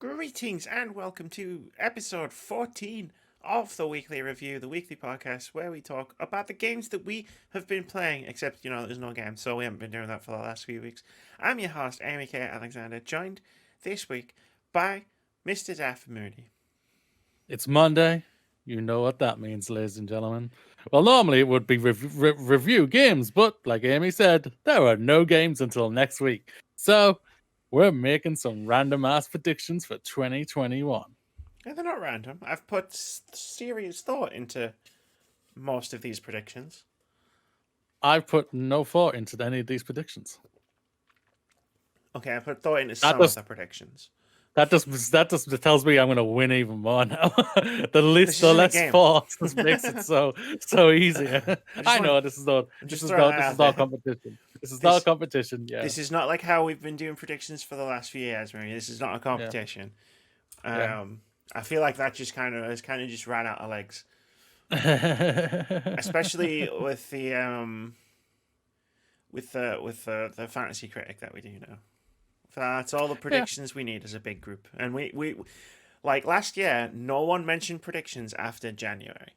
Greetings and welcome to episode 14 of the Weekly Review, the weekly podcast where we talk about the games that we have been playing, except, there's no games, so we haven't been doing that for the last few weeks. I'm your host, Amy K. Alexander, joined this week by Mr. Daff Moody. It's Monday. You know what that means, ladies and gentlemen. Well, normally it would be review games, but like Amy said, there are no games until next week. So we're making some random ass predictions for 2021. And they're not random. I've put serious thought into most of these predictions. I've put no thought into any of these predictions. Okay, I put thought into some of the predictions. That just tells me I'm going to win even more now. the less thought just makes it so easier. I know this is not competition. This is not competition. Yeah, this is not like how we've been doing predictions for the last few years, Mary. This is not a competition. Yeah. I feel like that just kind of just ran out of legs, especially with the fantasy critic that we do now. That's all the predictions we need as a big group. And we like last year, no one mentioned predictions after January.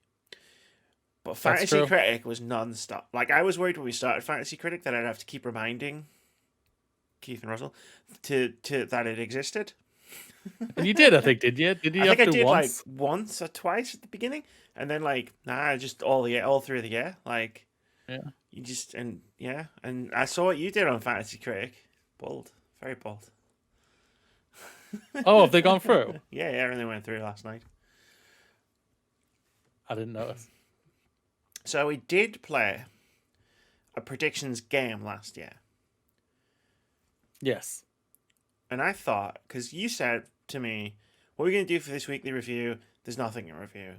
But Fantasy Critic was non-stop. Like, I was worried when we started Fantasy Critic that I'd have to keep reminding Keith and Russell to that it existed. And you did, I think, did you? Did you? I think I did once? Like once or twice at the beginning, and then just all through the year. Like, you just and I saw what you did on Fantasy Critic. Bold. Very bold. Oh, have they gone through? Yeah, everything went through last night. I didn't notice. So we did play a predictions game last year. Yes. And I thought, because you said to me, what are we going to do for this weekly review? There's nothing in review.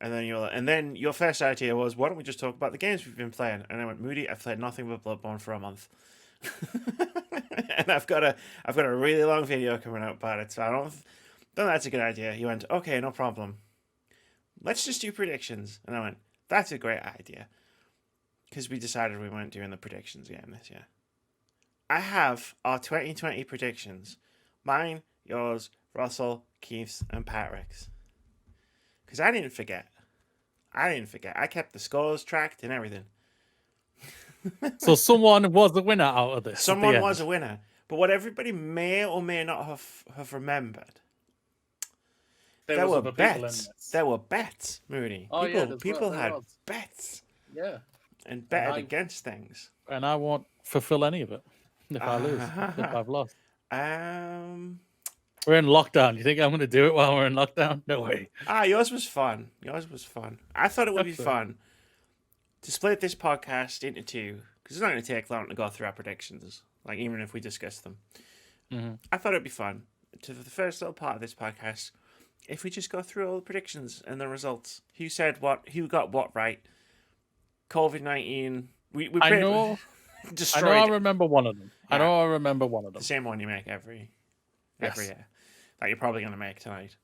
And then your first idea was, why don't we just talk about the games we've been playing? And I went, Moody, I've played nothing but Bloodborne for a month. And I've got a really long video coming out about it, so I don't think that's a good idea. You went, okay, no problem. Let's just do predictions. And I went, that's a great idea. Because we decided we weren't doing the predictions game this year. I have our 2020 predictions. Mine, yours, Russell, Keith's, and Patrick's. Because I didn't forget. I kept the scores tracked and everything. So someone was the winner out of this. Someone was a winner. But what everybody may or may not have remembered, there were bets. There were bets, Moody. Oh, people had bets. Yeah. And betted against things. And I won't fulfill any of it if I lose, if I've lost. We're in lockdown. You think I'm going to do it while we're in lockdown? No way. Yours was fun. I thought it would be fun to split this podcast into two, because it's not going to take long to go through our predictions, like even if we discuss them. Mm-hmm. I thought it'd be fun to the first little part of this podcast if we just go through all the predictions and the results. Who said what? Who got what right? COVID-19. I know. I remember one of them. Yeah. I remember one of them. The same one you make every year. That you're probably going to make tonight.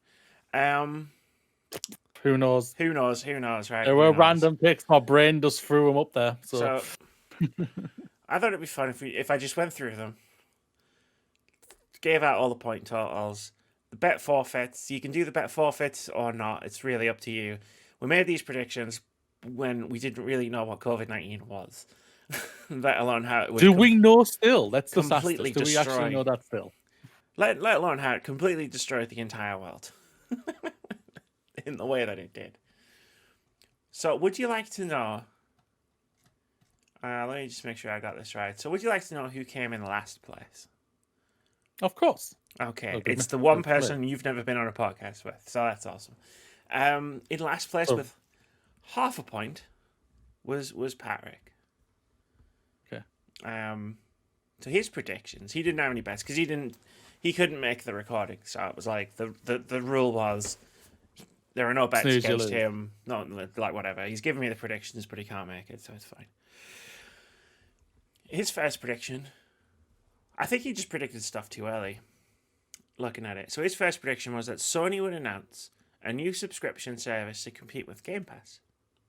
Who knows? Right? There were random picks. My brain just threw them up there. So I thought it'd be fun if I just went through them, gave out all the point totals, the bet forfeits. You can do the bet forfeits or not. It's really up to you. We made these predictions when we didn't really know what COVID-19 was, let alone how it would. Do we know still? That's the completely do we actually know that still? Let alone how it completely destroyed the entire world in the way that it did. So, would you like to know? Let me just make sure I got this right. So, would you like to know who came in last place? Of course. Okay, it's the one person you've never been on a podcast with, so that's awesome. In last place with half a point was Patrick. Okay. So his predictions, he didn't have any bets because he couldn't make the recording. So it was like the rule was there are no bets against him. No, like whatever. He's giving me the predictions, but he can't make it, so it's fine. His first prediction, I think he just predicted stuff too early. Looking at it, so his first prediction was that Sony would announce a new subscription service to compete with Game Pass,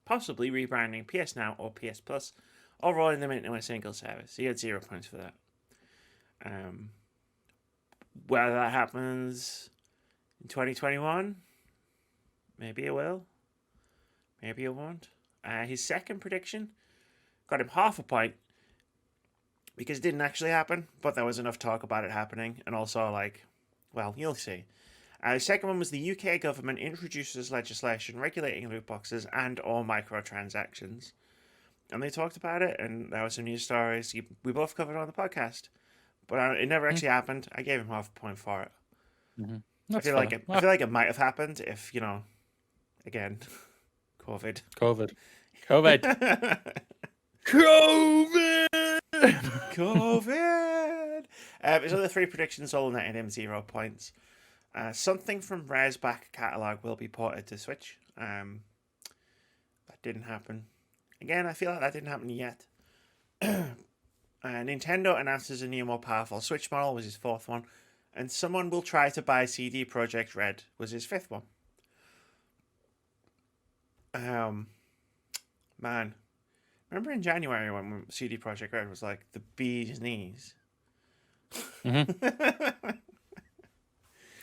possibly rebranding PS Now or PS Plus, or rolling them into a single service. He had 0 points for that. Whether that happens, In 2021, maybe it will. Maybe it won't. His second prediction got him half a point because it didn't actually happen, but there was enough talk about it happening, and also like, well, you'll see. The second one was the UK government introduces legislation regulating loot boxes and or microtransactions. And they talked about it, and there were some news stories we both covered on the podcast. But it never actually happened. I gave him half a point for it. I feel like it might have happened if, again, COVID. COVID. COVID! His other three predictions all netted him 0 points. Something from Rare's back catalogue will be ported to Switch. That didn't happen. Again, I feel like that didn't happen yet. Nintendo announces a new, more powerful Switch model was his fourth one. And someone will try to buy CD Projekt Red was his fifth one. Man. Remember in January when CD Projekt Red was like the bee's knees?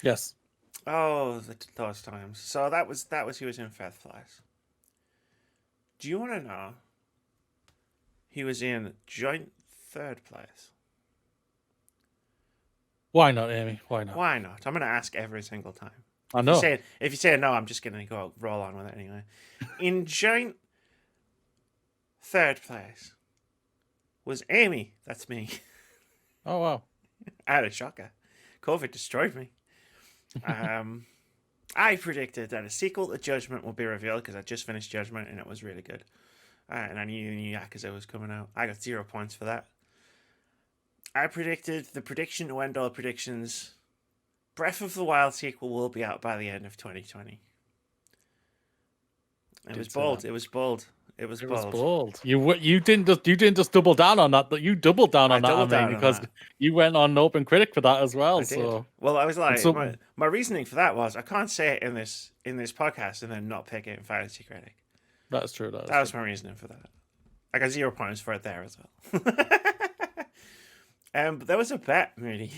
Yes. Oh, those times. So that was he was in fifth place. Do you want to know? He was in joint third place. Why not, Amy? Why not? Why not? I'm going to ask every single time. I know. If you say no, I'm just going to go roll on with it anyway. In joint third place was Amy. That's me. Oh, wow. I had a shocker. COVID destroyed me. I predicted that a sequel to Judgment will be revealed because I just finished Judgment and it was really good. And I knew the new Yakuza was coming out. I got 0 points for that. I predicted the prediction to end all predictions. Breath of the Wild sequel will be out by the end of 2020. It was bold. It was bold. It was bold. You didn't just double down on that, but you doubled down on that, because you went on Open Critic for that as well. So well, I was like, my reasoning for that was I can't say it in this podcast and then not pick it in Fantasy Critic. That's true. That was my reasoning for that. I got 0 points for it there as well. But there was a bet, Moody.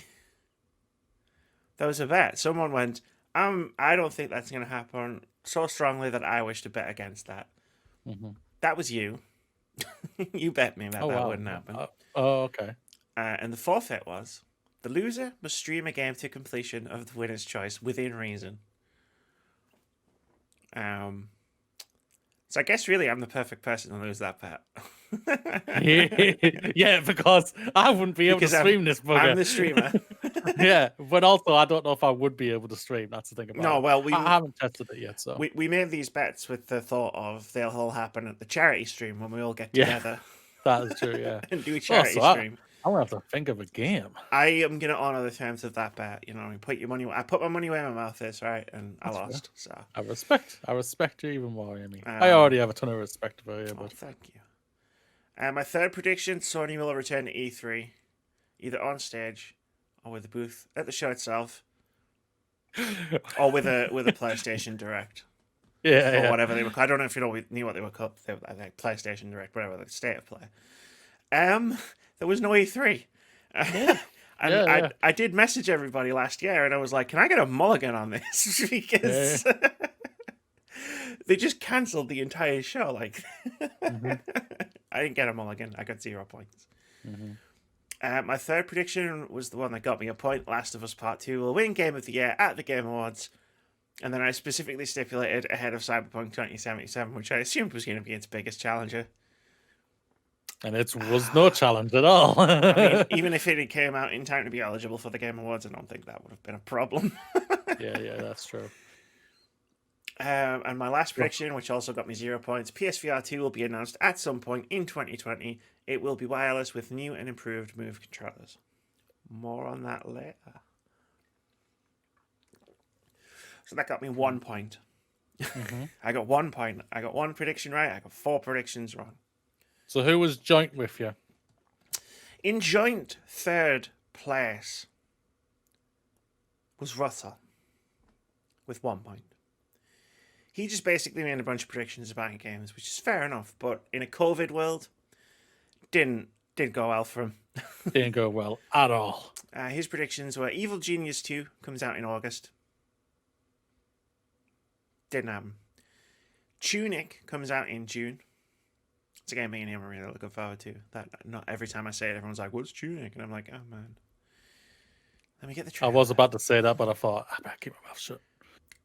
There was a bet. Someone went, I don't think that's going to happen so strongly that I wish to bet against that. That was you. You bet me that wouldn't happen. Okay. And the forfeit was, the loser must stream a game to completion of the winner's choice within reason. So I guess really I'm the perfect person to lose that bet. Yeah, because I wouldn't be able to stream this bugger. I'm the streamer. Yeah, but also I don't know if I would be able to stream. That's the thing about it. No, well, I haven't tested it yet. So we made these bets with the thought of they'll all happen at the charity stream when we all get together. That is true, yeah. And do a charity stream. I'm going to have to think of a game. I am going to honour the terms of that bet. You know, I put my money where my mouth is, right? And I lost. So I respect you even more, Amy. I already have a ton of respect for you. But thank you. My third prediction, Sony will return to E3, either on stage or with a booth at the show itself, or with a PlayStation Direct. Yeah, or whatever they were. I don't know if you knew what they were called. They were like PlayStation Direct, whatever, the State of Play. There was no E3. I did message everybody last year, and I was like, "Can I get a mulligan on this?" Because they just cancelled the entire show. Like, I didn't get a mulligan. I got 0 points. My third prediction was the one that got me a point. Last of Us Part 2 will win Game of the Year at the Game Awards. And then I specifically stipulated ahead of Cyberpunk 2077, which I assumed was going to be its biggest challenger. And it was no challenge at all. I mean, even if it came out in time to be eligible for the Game Awards, I don't think that would have been a problem. Yeah, that's true. And my last prediction, which also got me 0 points, PSVR 2 will be announced at some point in 2020. It will be wireless with new and improved Move controllers. More on that later. So that got me 1 point. I got 1 point. I got one prediction right. I got 4 predictions wrong. So who was joint with you? In joint third place was Russell with 1 point. He just basically made a bunch of predictions about games, which is fair enough, but in a COVID world, didn't go well for him. Didn't go well at all. His predictions were Evil Genius 2 comes out in August. Didn't happen. Tunic comes out in June. It's a game me and him are really looking forward to. That not every time I say it, everyone's like, "What's Tunic?" And I'm like, "Oh man, let me get the I trailer." was about to say that, but I thought I better keep my mouth shut.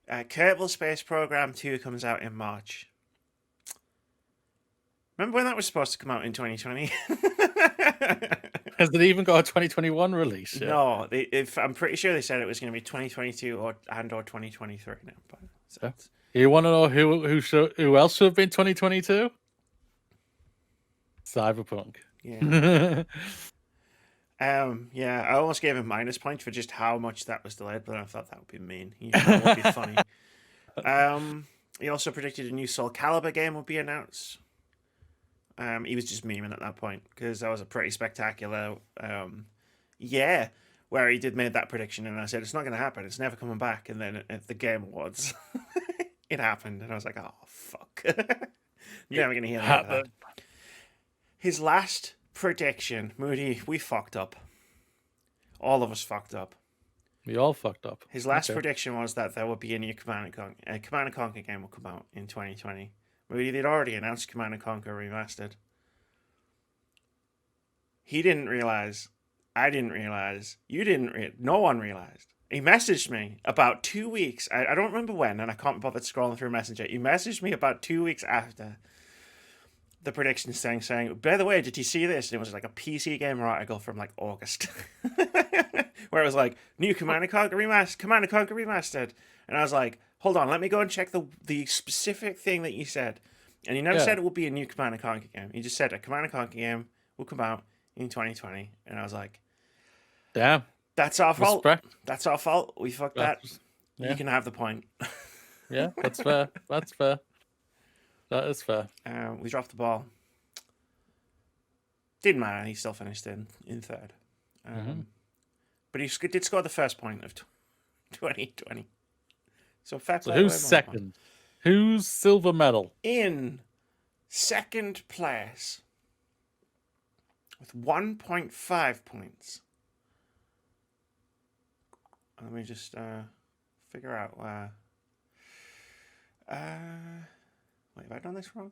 Kerbal Space Program 2 comes out in March. Remember when that was supposed to come out in 2020? Has it even got a 2021 release yet? No, I'm pretty sure they said it was going to be 2022 or 2023 now. But so You want to know who else should have been 2022? Cyberpunk. yeah. Yeah, I almost gave him minus points for just how much that was delayed, but I thought that would be mean. That would be funny. He also predicted a new Soul Calibur game would be announced. He was just memeing at that point because that was a pretty spectacular, where he did made that prediction, and I said it's not going to happen. It's never coming back. And then at the Game Awards, it happened, and I was like, oh fuck, never going to hear that. His last prediction, Moody, we fucked up. All of us fucked up. We all fucked up. His last prediction was that there would be a new Command & Conquer game will come out in 2020. Moody, they'd already announced Command & Conquer Remastered. He didn't realize. I didn't realize. You didn't. No one realized. He messaged me about 2 weeks. I don't remember when, and I can't bother scrolling through Messenger. He messaged me about 2 weeks after the prediction saying, by the way, did you see this? And it was like a PC Gamer article from like August, where it was like new Command & Conquer Remastered, and I was like, hold on, let me go and check the specific thing that you said. And you never said it would be a new Command & Conquer game. You just said a Command & Conquer game will come out in 2020, and I was like, damn, that's our fault. Respect. That's our fault. We fucked that. Yeah. You can have the point. Yeah, that's fair. That's fair. That is fair. We dropped the ball. Didn't matter. He still finished in third. But he did score the first point of 2020. So fair play. So who's second? Who's silver medal? In second place with 1.5 points. Let me just figure out where. Wait, have I done this wrong?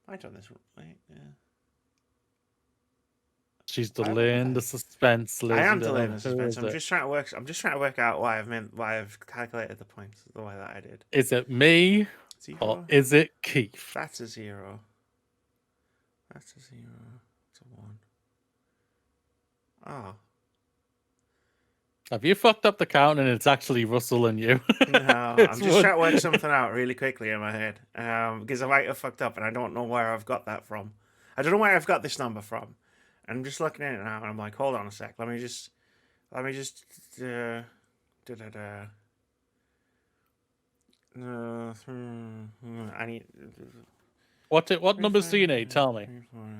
Have I done this wrong? Wait, yeah. She's delaying the suspense. I am delaying the suspense. I'm just trying to work out why I've calculated the points the way that I did. Is it me 0? or is it Keith? That's a 0. That's a 0. It's a 1. Oh. Have you fucked up the count and it's actually Russell and you? No, I'm just trying to work something out really quickly in my head. Because I might have fucked up and I don't know where I've got that from. I don't know where I've got this number from. I'm just looking at it now and I'm like, hold on a sec. Let me just I need What numbers do you need? Tell me.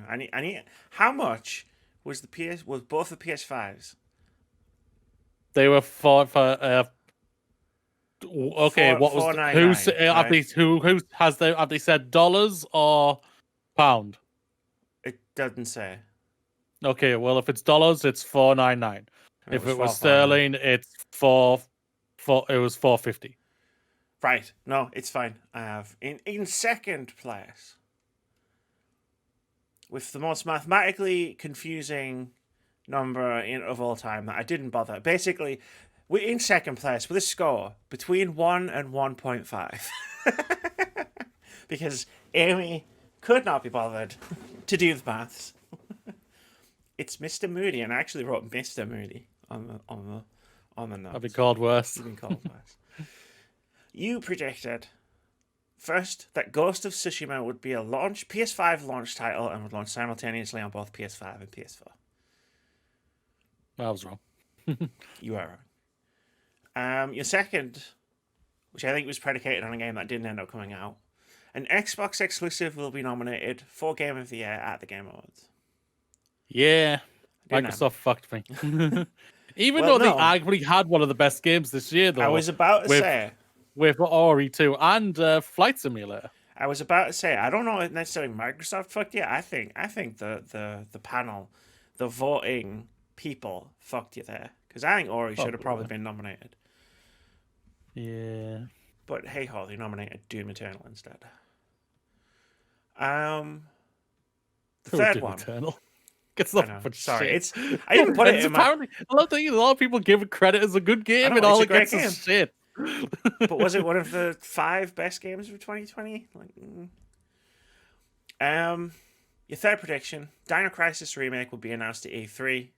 I need how much was both the PS5s? They were okay. What was who's right? Have they said dollars or pound? It doesn't say. Okay, well if it's dollars, it's $4.99. If it was sterling, it's it was $4.50. Right. No, it's fine. I have in second place with the most mathematically confusing number of all time that I didn't bother. Basically, we're in second place with a score between 1 and 1.5. Because Amy could not be bothered to do the maths. It's Mr. Moody, and I actually wrote Mr. Moody on the notes. I've been called worse. You've been called worse. You predicted first that Ghost of Tsushima would be a PS5 launch title and would launch simultaneously on both PS5 and PS4. I was wrong. You are wrong. Your second, which I think was predicated on a game that didn't end up coming out, an Xbox exclusive will be nominated for Game of the Year at the Game Awards. Yeah, Microsoft fucked me. Even though they arguably had one of the best games this year, though. I was about to say. With Ori 2 and Flight Simulator. I was about to say, I don't know if necessarily Microsoft fucked you. I think the panel, the voting people fucked you there. Because I think Ori should have probably been nominated. Yeah. But hey ho, they nominated Doom Eternal instead. The Who would third do one. Eternal? It's I nothing know. but Sorry, shit. it's. I even put And it it's in my. apparently a lot of people give it credit as a good I game, know and it's all a it great gets game. is shit. But was it one of the 5 best games of 2020? Your third prediction: Dino Crisis remake will be announced at E3.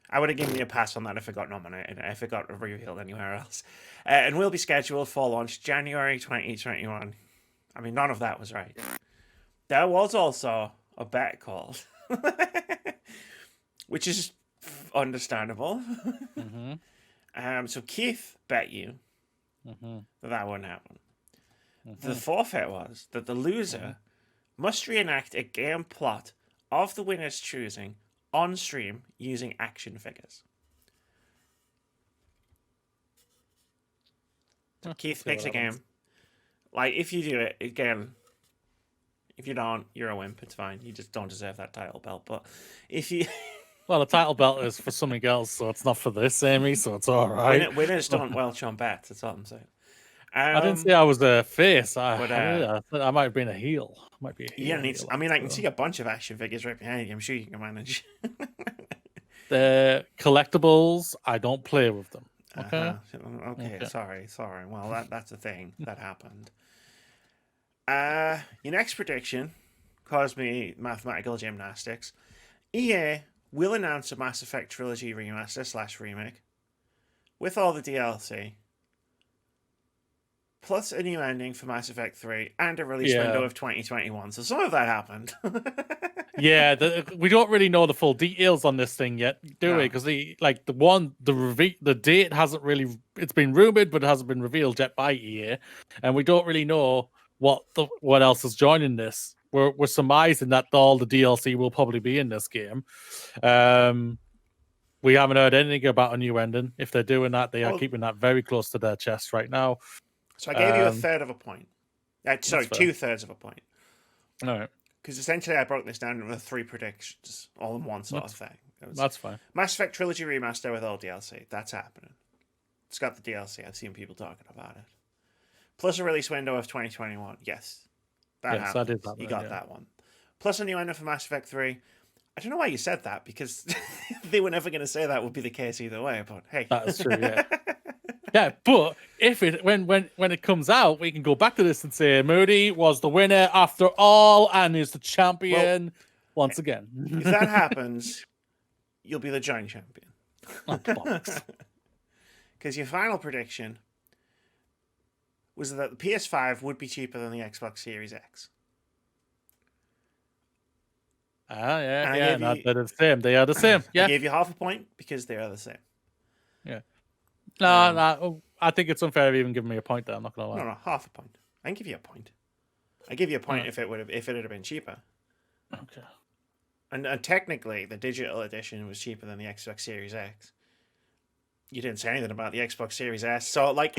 I would have given you a pass on that if it got nominated, if it got revealed anywhere else. And will be scheduled for launch January 2021. I mean, none of that was right. There was also a bet called, which is understandable. So Keith bet you that wouldn't happen. The forfeit was that the loser must reenact a game plot of the winner's choosing on stream using action figures. So Keith see what picks a happens. game. Like, if you do it, again, if you don't, you're a wimp. It's fine. You just don't deserve that title belt. But if you. Well, the title belt is for something else, so it's not for this, Amy, so it's all right. Winners don't welch on bets. That's all I'm saying. I didn't say I was a face. But, I thought I might have been a heel. I might be a heel. yeah, needs. I mean, I can see a bunch of action figures right behind you. I'm sure you can manage. The collectibles, I don't play with them. Okay. Okay. Sorry. Well, that's a thing that happened. Your next prediction caused me mathematical gymnastics. EA will announce a Mass Effect trilogy remaster / remake with all the DLC, plus a new ending for Mass Effect 3 and a release window of 2021. So some of that happened. Yeah, we don't really know the full details on this thing yet, do we? Because the date hasn't really. It's been rumored, but it hasn't been revealed yet by EA, and we don't really know what else is joining this. We're surmising that all the DLC will probably be in this game. We haven't heard anything about a new ending. If they're doing that, they are keeping that very close to their chest right now. So I gave you a third of a point. Sorry, 2/3 of a point. All right. Because essentially I broke this down into 3 predictions, all in one sort of thing. That's fine. Mass Effect Trilogy Remaster with all DLC. That's happening. It's got the DLC. I've seen people talking about it. Plus a release window of 2021. Yes. That happened. You got that one. Plus a new ending for Mass Effect 3. I don't know why you said that, because they were never going to say that would be the case either way, but hey. That is true, yeah. Yeah, but if when it comes out, we can go back to this and say Moody was the winner after all and is the champion once again. If that happens, you'll be the joint champion. Because your final prediction was that the PS5 would be cheaper than the Xbox Series X. They're the same. They are the same. Yeah. I gave you half a point because they are the same. Yeah. No, I think it's unfair of even giving me a point there. I'm not gonna lie. No, half a point. I can give you a point. I give you a point if it had been cheaper. Okay. And technically, the digital edition was cheaper than the Xbox Series X. You didn't say anything about the Xbox Series S, so like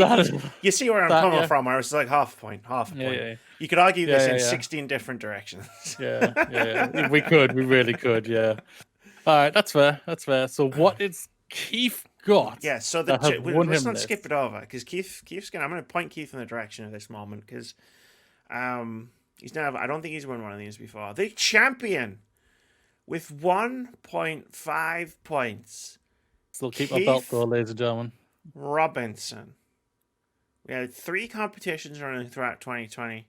you see where I'm coming from. Where it's like half a point. Yeah. You could argue this in 16 different directions. Yeah. We really could. Yeah. All right, that's fair. So what is Keith got? Yeah. So let's not skip it over because Keith's gonna. I'm gonna point Keith in the direction of this moment because, he's never. I don't think he's won one of these before. The champion with 1.5 points. Still keep my belt though, ladies and gentlemen. Robinson. We had 3 competitions running throughout 2020.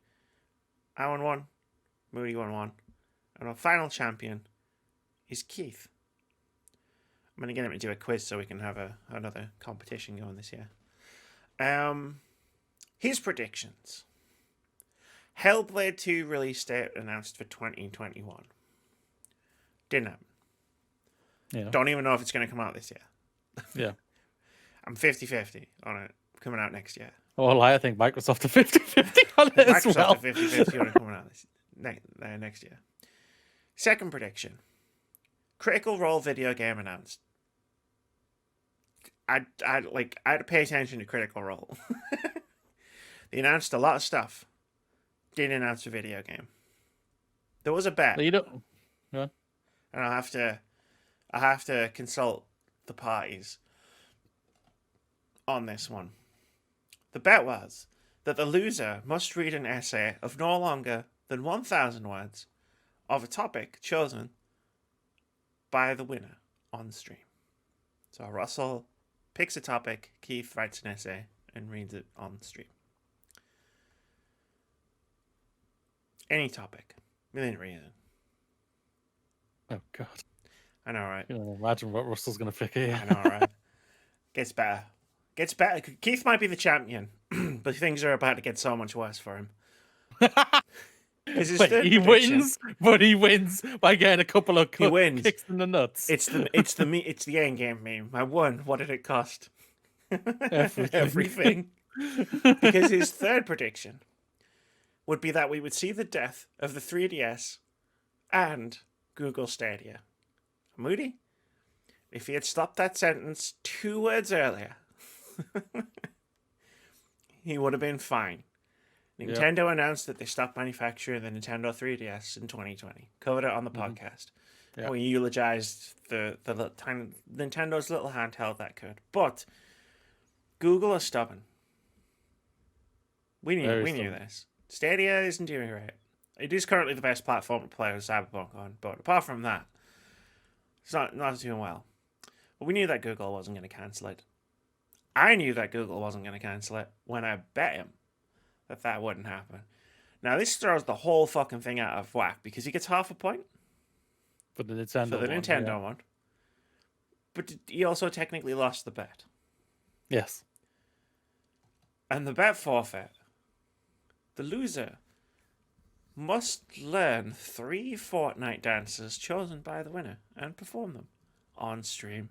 I won 1. Moody won 1. And our final champion is Keith. I'm going to get him to do a quiz so we can have another competition going this year. His predictions. Hellblade 2 release date announced for 2021. Didn't happen. Yeah. Don't even know if it's going to come out this year. Yeah. I'm 50-50 on it coming out next year. Well, I think Microsoft are 50-50 on it as well. Microsoft are 50-50 on it coming out next year. Second prediction. Critical Role video game announced. I had to pay attention to Critical Role. They announced a lot of stuff. Didn't announce a video game. There was a bet. You don't. Yeah. And I have to consult the parties on this one. The bet was that the loser must read an essay of no longer than 1,000 words of a topic chosen by the winner on stream. So Russell picks a topic, Keith writes an essay, and reads it on stream. Any topic, within reason. Oh God. I know, right? You know, imagine what Russell's gonna pick here. I know, right? Gets better. Gets better. Keith might be the champion, but things are about to get so much worse for him. His Wait, third he prediction- wins, but he wins by getting a couple of He wins. kicks in the nuts. It's the end game meme. I won. What did it cost? Everything. Because his third prediction would be that we would see the death of the 3DS and Google Stadia. Moody, if he had stopped that sentence 2 words earlier, he would have been fine. Nintendo announced that they stopped manufacturing the Nintendo 3DS in 2020. Covered it on the podcast. Yeah. We eulogized the little tiny Nintendo's little handheld that could. But Google is stubborn. We knew Stubborn. this. Stadia isn't doing right. It is currently the best platform to play with Cyberpunk on, but apart from that, it's not doing well. But we knew that Google wasn't going to cancel it. I knew that Google wasn't going to cancel it when I bet him that wouldn't happen. Now, this throws the whole fucking thing out of whack because he gets half a point for the Nintendo. for the one, Nintendo yeah. one. But he also technically lost the bet. Yes. And the bet forfeit. The loser must learn 3 Fortnite dances chosen by the winner and perform them on stream.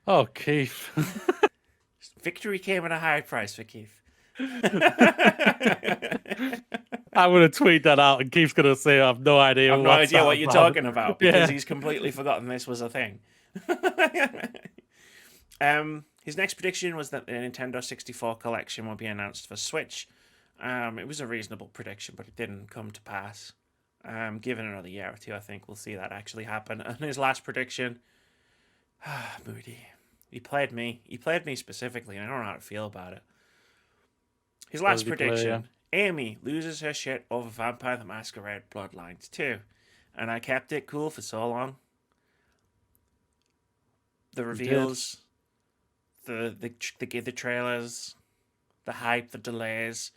Oh, Keith. Victory came at a high price for Keith. I would have tweeted that out, and Keith's gonna say, "I have no idea. I have no what's idea that what you're about." talking about because Yeah. he's completely forgotten this was a thing. His next prediction was that the Nintendo 64 collection will be announced for Switch. It was a reasonable prediction, but it didn't come to pass. Given another year or two, I think we'll see that actually happen. And his last prediction, Moody, he played me. He played me specifically, and I don't know how to feel about it. His last did he play, prediction, Amy loses her shit over Vampire the Masquerade Bloodlines 2. And I kept it cool for so long. The reveals, the trailers, the hype, the delays.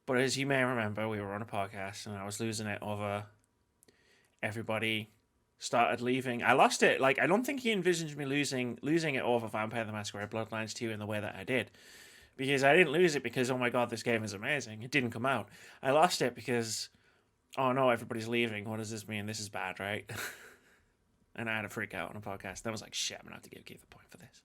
But as you may remember, we were on a podcast and I was losing it over everybody started leaving. I lost it. Like, I don't think he envisioned me losing it over Vampire the Masquerade Bloodlines 2 in the way that I did. Because I didn't lose it because, oh my god, this game is amazing. It didn't come out. I lost it because, oh no, everybody's leaving. What does this mean? This is bad, right? And I had a freak out on a podcast. And I was like, shit, I'm going to have to give Keith a point for this.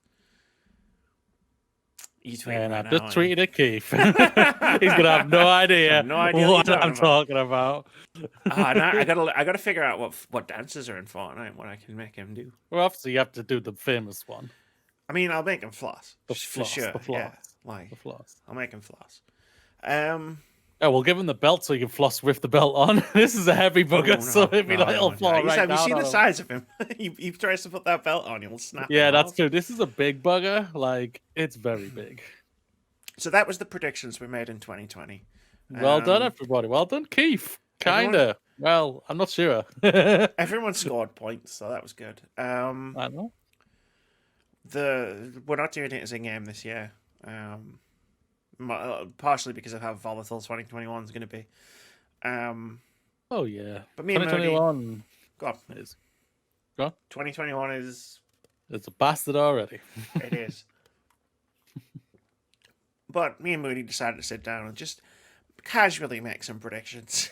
You tweeting And right I now, just tweeted at Keith. He's gonna have no idea, No idea what what you're I'm talking about. I gotta figure out what dances are in Fortnite and what I can make him do. Well, obviously, you have to do the famous one. I mean, I'll make him floss. The for floss, sure. the floss. Yeah, like, The floss. I'll make him floss. Oh, we'll give him the belt so he can floss with the belt on. This is a heavy bugger, so it'd be like, he'll fall right Have you down seen on the him. size of him? he tries to put that belt on, he'll snap. Yeah, in that's half. true. This is a big bugger. Like, it's very big. So that was the predictions we made in 2020. Well done, Um, everybody. Well done, Keith. everyone- Kinda. Well, I'm not sure. I Everyone scored points, so that was good. don't know. We're not doing it as a game this year. Partially because of how volatile 2021 is going to be. Oh, yeah. But me and Moody, 2021 go on. is 2021 is it's a bastard already. it is. But me and Moody decided to sit down and just casually make some predictions.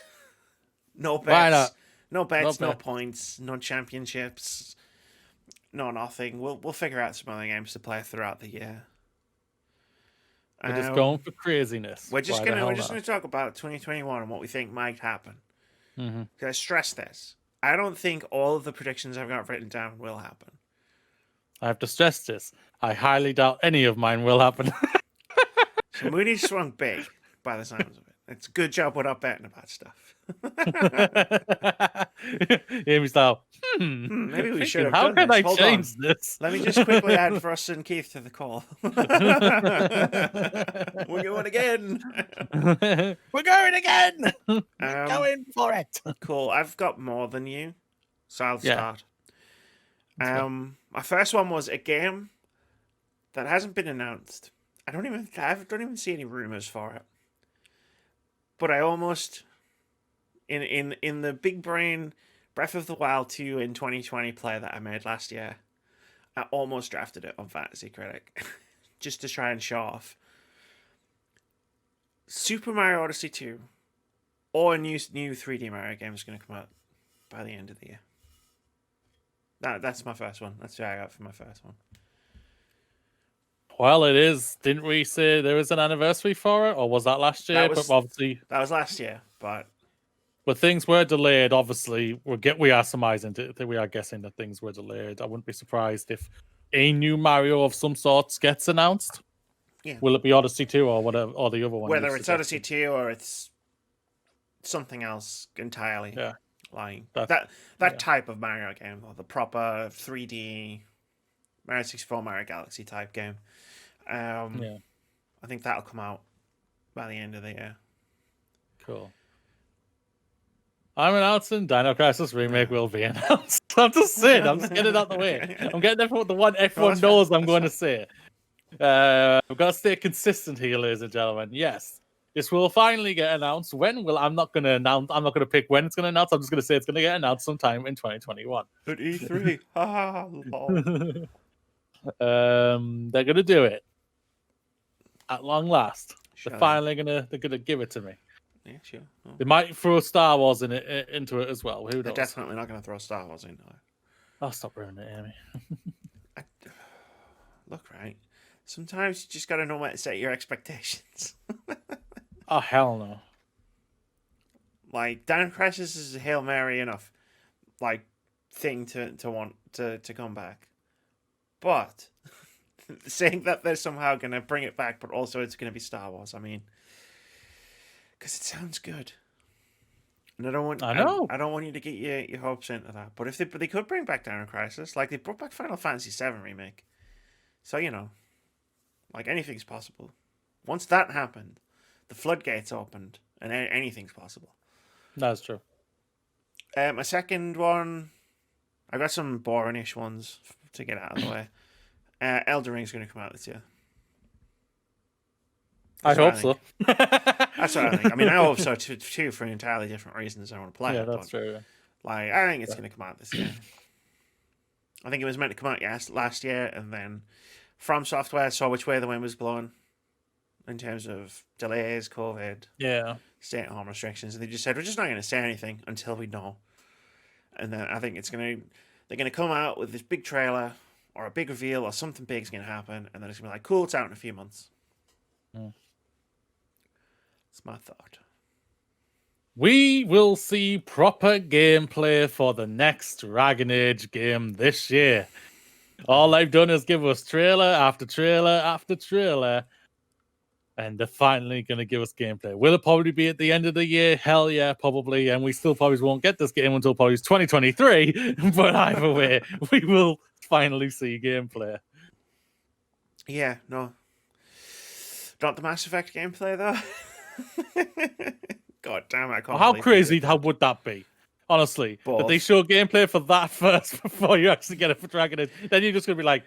No bets. Why not? No bets, no bet. points, no championships, no nothing. We'll figure out some other games to play throughout the year. We're just going for craziness. We're just Why the hell gonna not? talk about 2021 and what we think might happen. Mhm. I stress this. I don't think all of the predictions I've got written down will happen. I have to stress this. I highly doubt any of mine will happen. So Moody swung big by the sounds of it. It's a good job we're not betting about stuff. Amy style. Maybe we should Thinking, have how done can this. I Hold change on. this? Let me just quickly add Russ and Keith to the call. We're going again. We're going again. Um, Going for it. Cool. I've got more than you, so I'll Yeah. start. Let's go. My first one was a game that hasn't been announced. I don't even see any rumors for it. But I almost in the big brain Breath of the Wild 2 in 2020 play that I made last year, I almost drafted it on Fantasy Critic just to try and show off. Super Mario Odyssey 2 or a new 3D Mario game is going to come out by the end of the year. That's my first one. That's what I got for my first one. Well, it is. Didn't we say there was an anniversary for it, or was that last year? That was- But obviously, That was last year, but things were delayed. Obviously, we are surmising that we are guessing that things were delayed. I wouldn't be surprised if a new Mario of some sorts gets announced. Yeah. Will it be Odyssey 2 or whatever, or the other one? whether you it's Odyssey suggested? 2 or it's something else entirely. Yeah. Like That- that yeah. type of Mario game, or the proper 3D Mario 64 Mario Galaxy type game. Yeah. I think that'll come out by the end of the year. Cool. I'm announcing Dino Crisis Remake will be announced. I'm just saying. I'm just getting it out the way. I'm getting everyone the one everyone that's fine, knows I'm that's going to say. I've got to stay consistent here, ladies and gentlemen. Yes, this will finally get announced. When will? I'm not going to announce. I'm not going to pick when it's going to announce. I'm just going to say it's going to get announced sometime in 2021. At E3. Ha lol. They're going to do it at long last. Sure. They're finally they're gonna give it to me. Yeah, sure. Oh. They might throw Star Wars into it as well. Who They're knows? definitely not going to throw Star Wars in there. I'll stop ruining it, Amy. Look, right. Sometimes you just got to know where to set your expectations. Oh hell no! Like, Dino Crisis is a Hail Mary enough, like, thing to want to come back. But saying that they're somehow going to bring it back, but also it's going to be Star Wars, I mean, because it sounds good. And I don't want I know. I don't want you to get your hopes into that. But if they could bring back Dino Crisis, like they brought back Final Fantasy VII Remake. So, you know, like anything's possible. Once that happened, the floodgates opened and anything's possible. That's true. My second one, I got some boring-ish ones to get out of the way. Elden Ring's going to come out this year. I That's hope what so. That's what I think. I mean, I hope so too for entirely different reasons. I want to play Yeah, it. that's but, true. like, I think it's going to come out this year. I think it was meant to come out last year, and then From Software saw which way the wind was blowing in terms of delays, COVID, Yeah. stay-at-home restrictions, and they just said we're just not going to say anything until we know. And then I think they're going to come out with this big trailer or a big reveal or something big's going to happen, and then it's going to be like, cool, it's out in a few months. Mm. It's my thought. We will see proper gameplay for the next Dragon Age game this year. All they've done is give us trailer after trailer after trailer, and they're finally going to give us gameplay. Will it probably be at the end of the year? Hell yeah, probably. And we still probably won't get this game until probably 2023. But either way, we will finally see gameplay. Yeah, no. Not the Mass Effect gameplay, though. God damn it, I can't How believe crazy they did how that. would that be? Honestly, that they Both. show gameplay for that first before you actually get it for Dragon Age. Then you're just going to be like,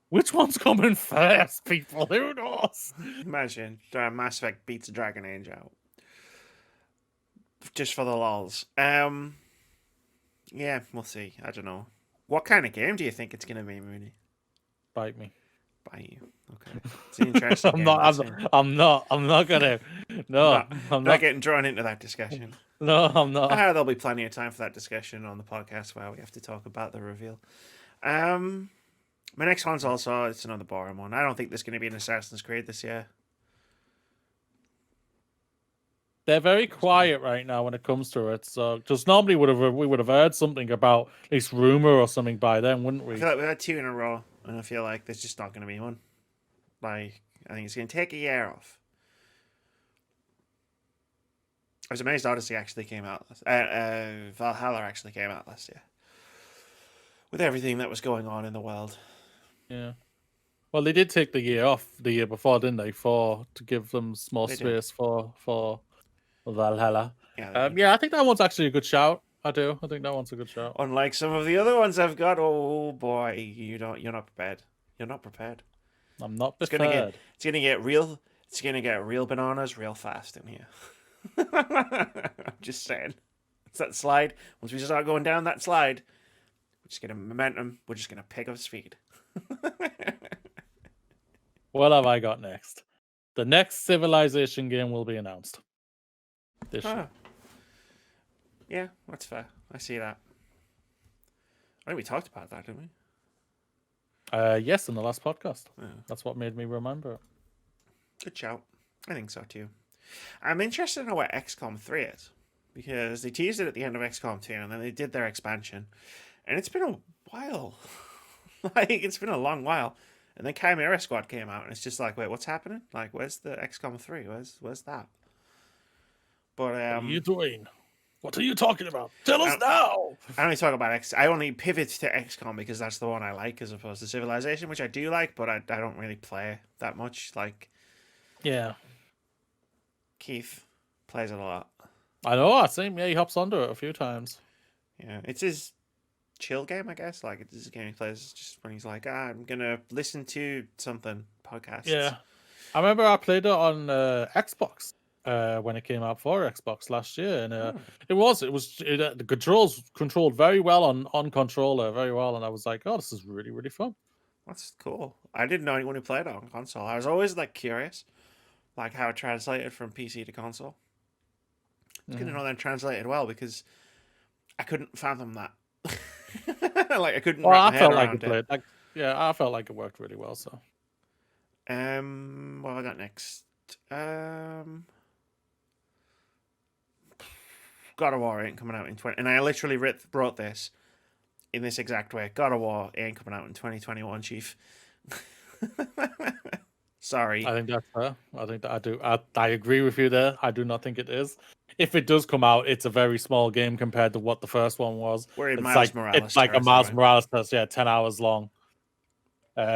which one's coming first, people? Who knows? Imagine Mass Effect beats Dragon Age out. Just for the lols. Yeah, we'll see. I don't know. What kind of game do you think it's going to be, Mooney? Bite me. By you. Okay. It's an interesting game. I'm not gonna. No, I'm not not. getting drawn into that discussion. No, I'm not. There'll be plenty of time for that discussion on the podcast where we have to talk about the reveal. My next one's also, it's another boring one. I don't think there's going to be an Assassin's Creed this year. They're very quiet right now when it comes to it. So, just normally we would have heard something about at least rumor or something by then, wouldn't I we? feel like we've had two in a row, and I feel like there's just not going to be one. Like, I think it's going to take a year off. I was amazed Odyssey actually came out. Valhalla actually came out last year. With everything that was going on in the world. Yeah. Well, they did take the year off the year before, didn't they? To give them more They did. space for Valhalla. Yeah, they did. Yeah, I think that one's actually a good shout. I do. I think that one's a good shout. Unlike some of the other ones I've got, oh boy, you're not prepared. You're not prepared. I'm not It's prepared. gonna get real. It's gonna get real bananas real fast in here. I'm just saying. It's that slide. Once we start going down that slide, we're just gonna momentum. We're just gonna pick up speed. What have I got next? The next Civilization game will be announced this year. Yeah, that's fair. I see that. I think we talked about that, didn't we? Yes, in the last podcast. Yeah. That's what made me remember it. Good shout. I think so too. I'm interested to know what XCOM 3 is. Because they teased it at the end of XCOM 2 and then they did their expansion. And it's been a while. It's been a long while. And then Chimera Squad came out and it's just like, wait, what's happening? Like, where's the XCOM 3? Where's that? But What are you doing? What are you talking about? Tell us now! I only talk about I only pivot to XCOM because that's the one I like as opposed to Civilization, which I do like, but I don't really play that much. Like, yeah, Keith plays it a lot. I know. I seen. Yeah, he hops onto it a few times. Yeah, it's his chill game, I guess. Like, it's a game he plays just when he's like, I'm gonna listen to something podcast. Yeah, I remember I played it on Xbox when it came out for Xbox last year, and the controls controlled very well on controller, very well, and I was like, oh, this is really really fun. That's cool. I didn't know anyone who played it on console. I was always like curious, like how it translated from PC to console. It's good to know that it translated well because I couldn't fathom that. Like I couldn't. Well, wrap I my felt head like around it played. Like, yeah, I felt like it worked really well. So, what have I got next? God of War ain't coming out in 20. And I literally wrote this in this exact way. God of War ain't coming out in 2021, Chief. Sorry. I think that's fair. I think that I do. I agree with you there. I do not think it is. If it does come out, it's a very small game compared to what the first one was. We're in It's Miles like Morales. it's like a territory, Miles right? Morales test, 10 hours long.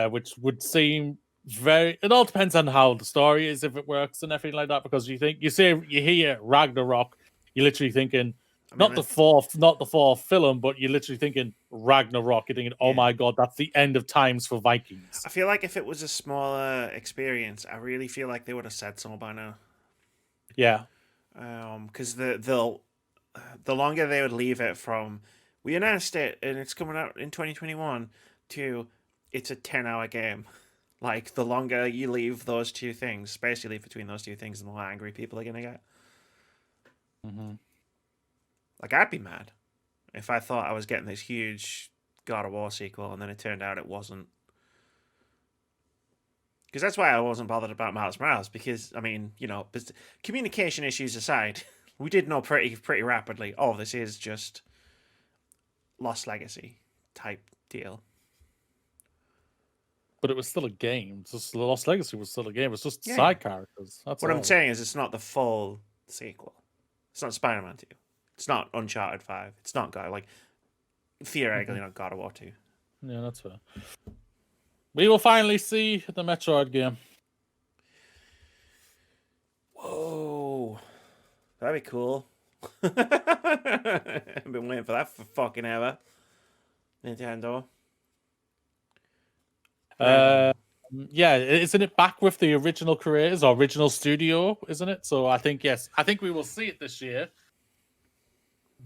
Which would seem very. It all depends on how the story is, if it works and everything like that. Because you hear Ragnarok, you're literally thinking not the fourth film, but you're literally thinking Ragnarok. You're thinking, oh my god, that's the end of times for Vikings. I feel like if it was a smaller experience, I really feel like they would have said so by now. Yeah. Because the longer they would leave it from we announced it and it's coming out in 2021 to it's a 10-hour game. Like, the longer you leave those two things, space you leave between those two things, the more angry people are going to get. Mm-hmm. Like, I'd be mad if I thought I was getting this huge God of War sequel and then it turned out it wasn't. Because that's why I wasn't bothered about Miles Morales, because, I mean, communication issues aside, we did know pretty rapidly, this is just Lost Legacy type deal. But it was still a game. Just Lost Legacy was still a game. It's just side characters. That's what all. I'm saying is it's not the full sequel. It's not Spider-Man 2. It's not Uncharted 5. It's not God, like, theoretically not God of War 2. Yeah, that's fair. We will finally see the Metroid game. Whoa. That'd be cool. I've been waiting for that for fucking ever. Nintendo. Yeah, isn't it back with the original creators or original studio, isn't it? So I think, yes. I think we will see it this year.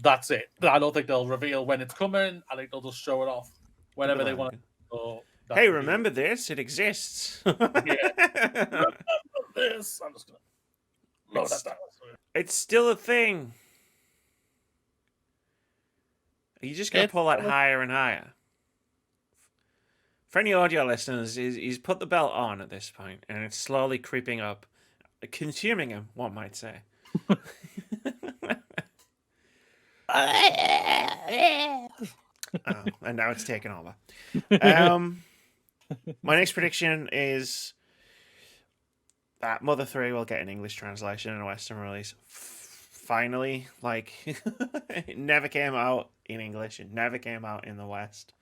That's it. I don't think they'll reveal when it's coming. I think they'll just show it off whenever they want. Hey, remember this? It exists. Remember this. I'm just gonna load that down. It's still a thing. Are you just gonna pull that higher and higher? For any audio listeners, he's put the belt on at this point, and it's slowly creeping up, consuming him, one might say. And now it's taken over. My next prediction is that Mother 3 will get an English translation and a Western release. finally, like, it never came out in English. It never came out in the West.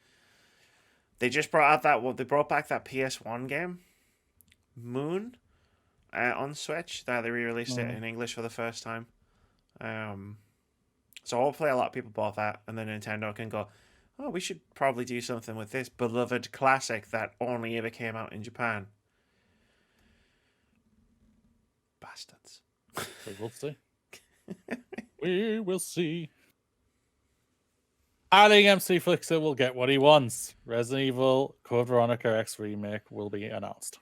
They just brought out they brought back that PS1 game, Moon, on Switch. That they re-released it in English for the first time. So hopefully a lot of people bought that, and then Nintendo can go, oh, we should probably do something with this beloved classic that only ever came out in Japan. Bastards. So we'll see. We will see. I think MC Flixer will get what he wants. Resident Evil Code Veronica X Remake will be announced.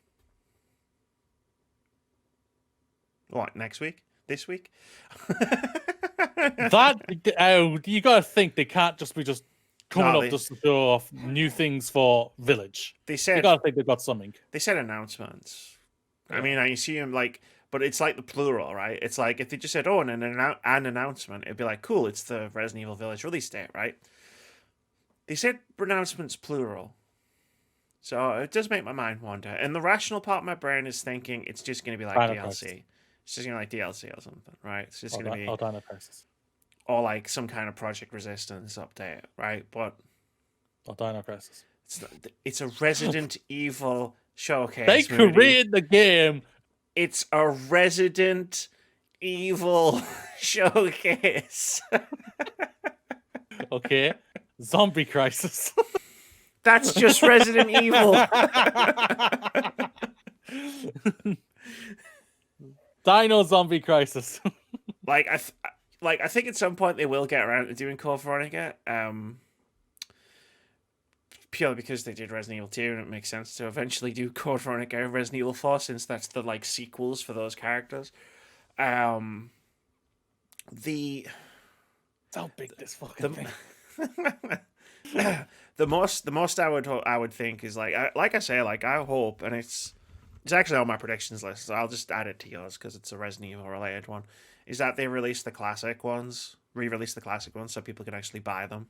What, next week? This week? That you gotta think they can't just be coming up just to show off new things for Village. They said you gotta think they've got something. They said announcements. Yeah. I mean, I assume but it's like the plural, right? It's like if they just said, "Oh, an announcement," it'd be like, "Cool, it's the Resident Evil Village release date," right? They said announcements plural, so it does make my mind wander. And the rational part of my brain is thinking it's just going to be like Final DLC. Crisis. It's just going to be like DLC or something, right? It's just going to be Dino Crisis. or like some kind of Project Resistance update, right? But Dino Crisis. It's a Resident Evil showcase. They created the game. It's a Resident Evil showcase. Okay. Zombie Crisis. That's just Resident Evil. Dino Zombie Crisis. I think at some point they will get around to doing Code Veronica. Purely because they did Resident Evil 2, and it makes sense to eventually do Code Veronica and Resident Evil 4, since that's the sequels for those characters. How big this fucking thing. the most I would think is I hope, and it's actually on my predictions list, so I'll just add it to yours because it's a Resident Evil related one, is that they re-release the classic ones so people can actually buy them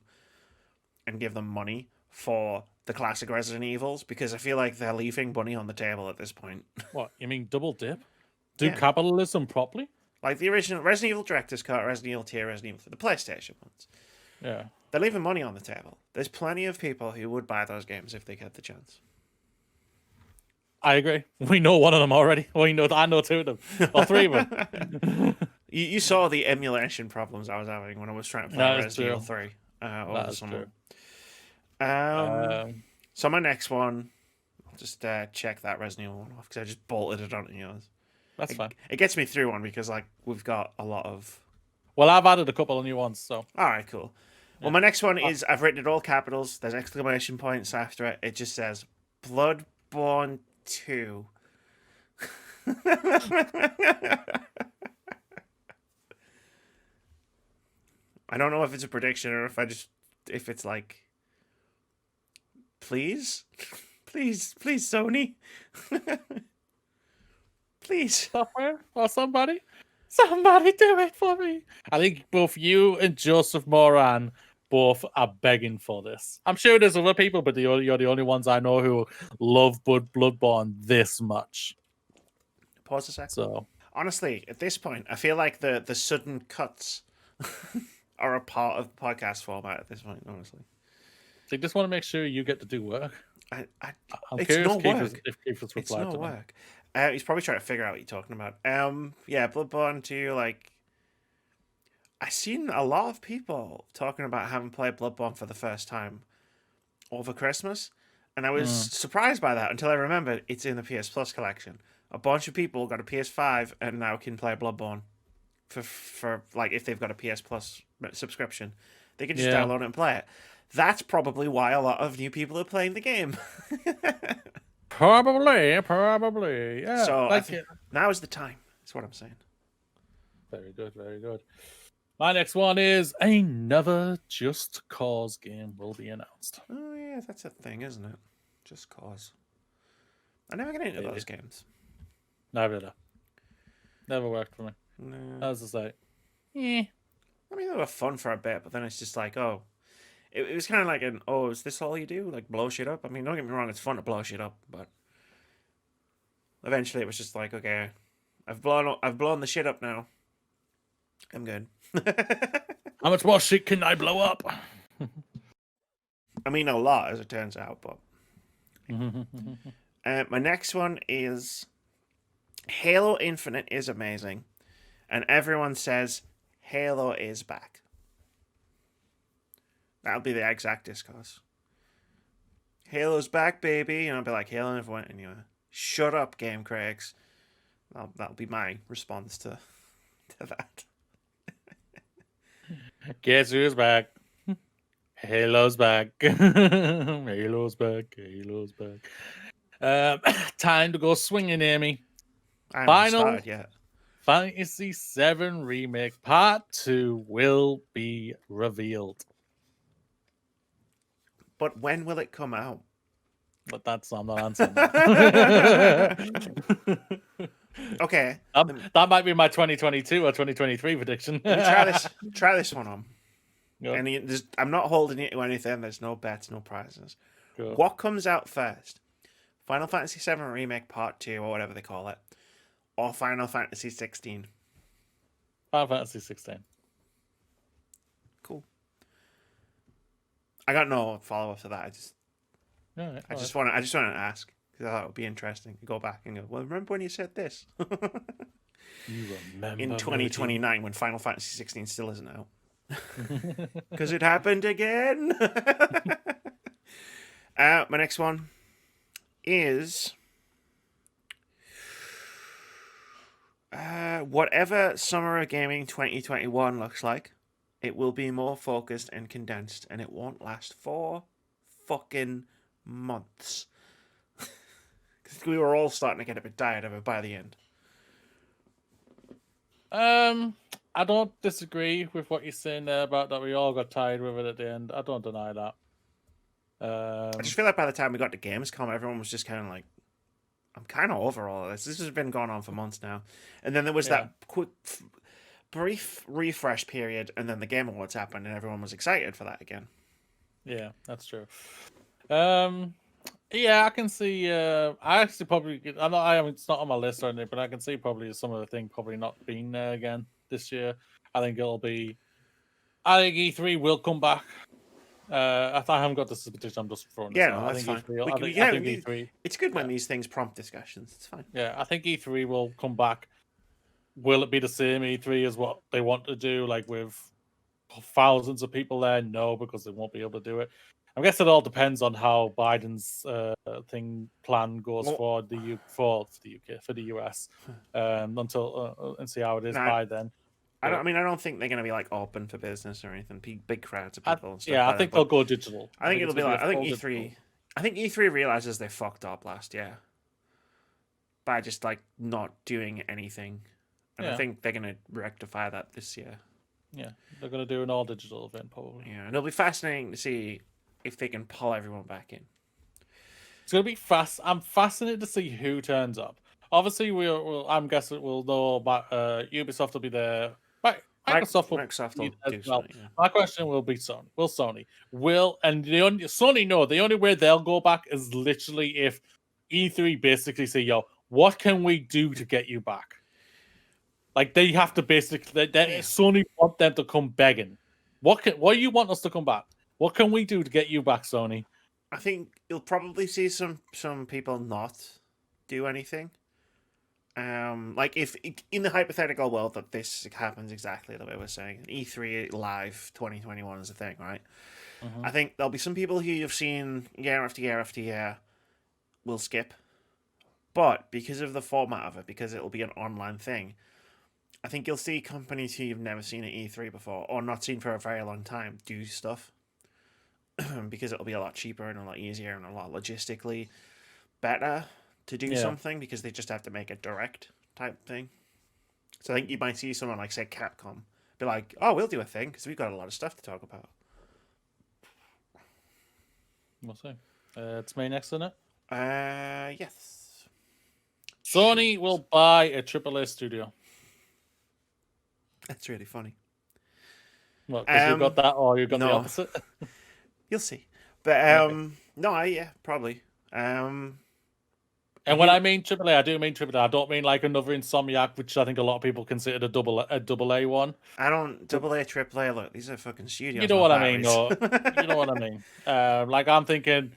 and give them money for the classic Resident Evils, because I feel like they're leaving money on the table at this point. What, you mean double dip? Do capitalism properly? Like the original Resident Evil Director's Cut, Resident Evil 2, Resident Evil 3, the PlayStation ones. Yeah. They're leaving money on the table. There's plenty of people who would buy those games if they get the chance. I agree. We know one of them already. I know two of them. Or three of them. You saw the emulation problems I was having when I was trying to play Resident Evil 3 over summer. So my next one, I'll just check that Resident Evil one off because I just bolted it onto yours. That's fine. It gets me through one because we've got a lot of. Well, I've added a couple of new ones, so. All right, cool. Yeah. Well, my next one is I've written it all capitals. There's exclamation points after it. It just says Bloodborne 2. I don't know if it's a prediction or if it's please, Sony, please, software or somebody do it for me. I think both you and Joseph Moran both are begging for this. I'm sure there's other people, but you're the only ones I know who love Bloodborne this much. Pause a second. So honestly, at this point, I feel like the sudden cuts are a part of podcast format at this point, honestly. They just want to make sure you get to do work. I'm it's curious no work. If Keith it's no work. He's probably trying to figure out what you're talking about. Yeah, Bloodborne 2, I've seen a lot of people talking about having played Bloodborne for the first time over Christmas, and I was surprised by that until I remembered it's in the PS Plus collection. A bunch of people got a PS5 and now can play Bloodborne for if they've got a PS Plus subscription. They can just download it and play it. That's probably why a lot of new people are playing the game. Probably, yeah. So now is the time. That's what I'm saying. Very good, very good. My next one is another Just Cause game will be announced. Oh yeah, that's a thing, isn't it? Just Cause. I never get into those games. Never worked for me. No. I was just like, I mean, they were fun for a bit, but then it's just it was kind of like is this all you do? Blow shit up? I mean, don't get me wrong, it's fun to blow shit up, but eventually it was just okay, I've blown the shit up now. I'm good. How much more shit can I blow up? I mean, a lot, as it turns out. But my next one is Halo Infinite is amazing, and everyone says Halo is back. That'll be the exact discourse. Halo's back, baby, and I'll be like, Halo never went anywhere. Shut up, game critics. That'll be my response to that. Guess who's back? Halo's back. Halo's back. Halo's back. Time to go swinging, Amy. I haven't Final started yet. Fantasy VII Remake Part 2 will be revealed. But when will it come out? But I'm not answering that. Okay. That might be my 2022 or 2023 prediction. Let me try this. Try this one on. Go. And I'm not holding it to anything. There's no bets, no prizes. Go. What comes out first? Final Fantasy VII Remake Part 2, or whatever they call it, or Final Fantasy 16? Final Fantasy 16. Cool. I got no follow-up to that. I just wanted to ask because I thought it would be interesting to go back and go, well, remember when you said this? You remember in 2029 when Final Fantasy 16 still isn't out. Because it happened again. My next one is whatever Summer of Gaming 2021 looks like, it will be more focused and condensed, and it won't last 4 fucking months. Because we were all starting to get a bit tired of it by the end. I don't disagree with what you're saying there about that we all got tired with it at the end. I don't deny that. I just feel like by the time we got to Gamescom, everyone was just kind of like, I'm kind of over all of this. This has been going on for months now. And then there was that quick, brief refresh period, and then the Game Awards happened, and everyone was excited for that again. Yeah, that's true. Yeah, I can see. I actually probably. It's not on my list or anything, but I can see probably some of the thing probably not being there again this year. I think it'll be. I think E3 will come back. I haven't got this prediction. I'm just throwing this out. No, that's fine. I think E3. It's good when these things prompt discussions. It's fine. Yeah, I think E3 will come back. Will it be the same E3 as what they want to do, like with thousands of people there? No, because they won't be able to do it. I guess it all depends on how Biden's plan goes for the US until and see how it is by then. I don't think they're going to be like open for business or anything. Big crowds of people and stuff. Yeah, I think they'll go digital. I think it'll be like I think E3 realizes they fucked up last year by just like not doing anything, and I think they're going to rectify that this year. Yeah, they're going to do an all digital event probably. Yeah, and it'll be fascinating to see if they can pull everyone back in. It's going to be fast. I'm fascinated to see who turns up. Obviously, I'm guessing we'll know about Ubisoft will be there. Microsoft will do well. Something, yeah. My question will be Sony. Will Sony? The only way they'll go back is literally if E3 basically say, yo, what can we do to get you back? Like they have to basically Sony want them to come begging. What do you want us to come back? What can we do to get you back, Sony? I think you'll probably see some people not do anything. Like if in the hypothetical world that this happens exactly the way we're saying, E3 Live 2021 is a thing, right? Mm-hmm. I think there'll be some people who you've seen year after year after year will skip. But because of the format of it, because it'll be an online thing, I think you'll see companies who you've never seen at E3 before, or not seen for a very long time, do stuff. Because it'll be a lot cheaper and a lot easier and a lot logistically better to do something, because they just have to make a direct type thing. So I think you might see someone like, say, Capcom, be like, oh, we'll do a thing, because we've got a lot of stuff to talk about. We'll see. It's me next, isn't it? Yes. Sony will buy a AAA studio. That's really funny. Well, because you got that, or you got the opposite. You'll see. But, no, probably. And when I mean AAA, I do mean AAA. I don't mean like another Insomniac, which I think a lot of people consider a double A one. I don't double A, triple A. Look, these are fucking studios. You know not what I mean, batteries. or you know what I mean. Like I'm thinking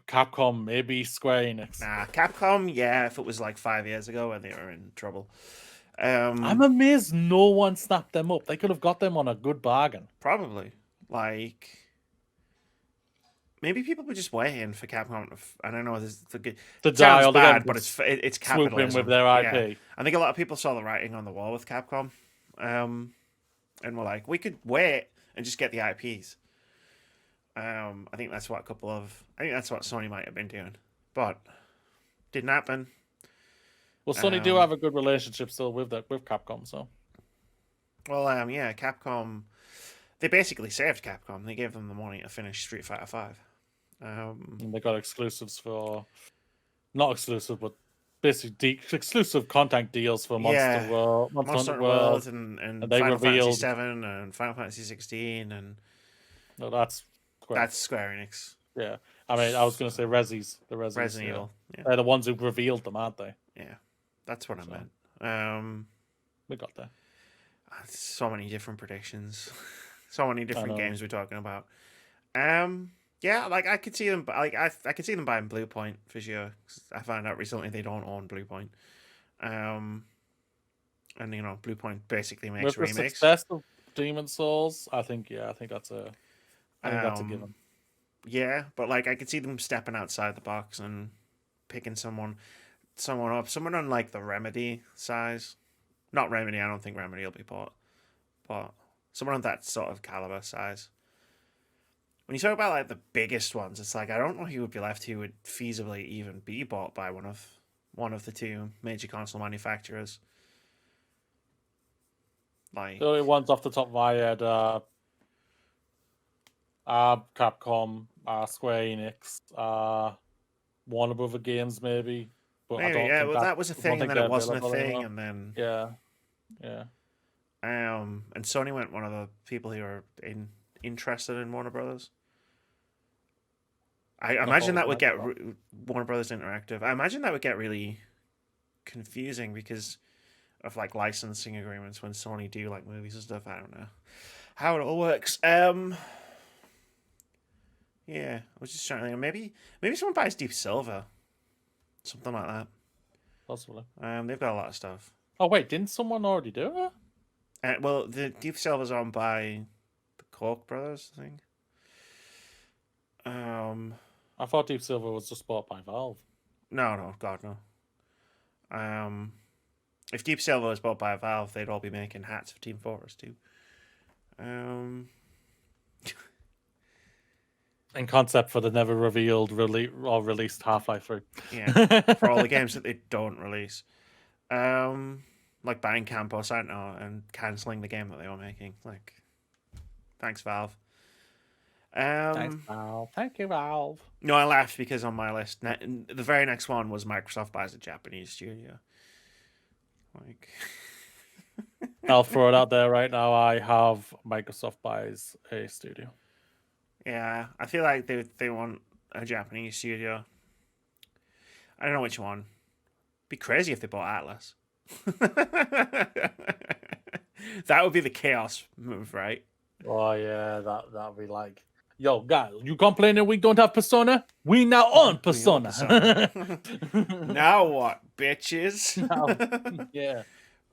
Capcom, maybe Square Enix. Nah, Capcom. Yeah, if it was like 5 years ago when they were in trouble. I'm amazed no one snapped them up. They could have got them on a good bargain. Probably. Like, maybe people were just waiting for Capcom. I don't know. This To it die sounds altogether, bad, but it's swoop in capitalism. with their Yeah. IP. I think a lot of people saw the writing on the wall with Capcom, and were like, we could wait and just get the IPs. I think that's what Sony might have been doing, but didn't happen. Well, Sony do have a good relationship still with Capcom, so. Well, yeah, Capcom. They basically saved Capcom. They gave them the money to finish Street Fighter V. And they got exclusives for, not exclusive, but basically exclusive content deals for Monster Hunter World, and they Final revealed Fantasy VII and Final Fantasy 16 and no, that's Square Enix. Yeah, I mean, I was going to say the Resident Evil. Yeah. They're the ones who revealed them, aren't they? Yeah, that's what I meant. We got there. So many different predictions, so many different games we're talking about. Yeah, like I could see them. Like I could see them buying Blue Point for sure. I found out recently they don't own Blue Point. And Blue Point basically makes with remakes. The success of Demon Souls, I think that's a given. Yeah, but like I could see them stepping outside the box and picking someone on like the Remedy size. Not Remedy. I don't think Remedy will be bought, but someone on that sort of caliber size. When you talk about like the biggest ones, it's like I don't know who would be left who would feasibly even be bought by one of the two major console manufacturers. Like the only ones off the top of my head Capcom, Square Enix, Warner Brother Games maybe. But maybe, I don't think that was a thing, and then it wasn't a thing, and then yeah. And Sony went one of the people who were interested in Warner Brothers. I imagine that would get Warner Brothers Interactive. I imagine that would get really confusing because of like licensing agreements when Sony do like movies and stuff. I don't know how it all works. Yeah, I was just trying to think. Maybe someone buys Deep Silver, something like that. Possibly. They've got a lot of stuff. Oh wait, didn't someone already do it? Well, the Deep Silver's owned by the Koch brothers, I think. I thought Deep Silver was just bought by Valve. No, God no. If Deep Silver was bought by Valve, they'd all be making hats for Team Fortress 2. In concept for the never revealed released Half-Life 3. Yeah, for all the games that they don't release. Like buying Campo Santo and cancelling the game that they were making. Like, thanks, Valve. Thanks, Valve. Thank you, Valve. No, I laughed because on my list, the very next one was Microsoft buys a Japanese studio. Like, I'll throw it out there right now. I have Microsoft buys a studio. Yeah, I feel like they want a Japanese studio. I don't know which one. It'd be crazy if they bought Atlas. That would be the chaos move, right? Oh yeah, that'd be like, yo, guys, you complaining we don't have Persona? We now on Persona. Now what, bitches? Yeah.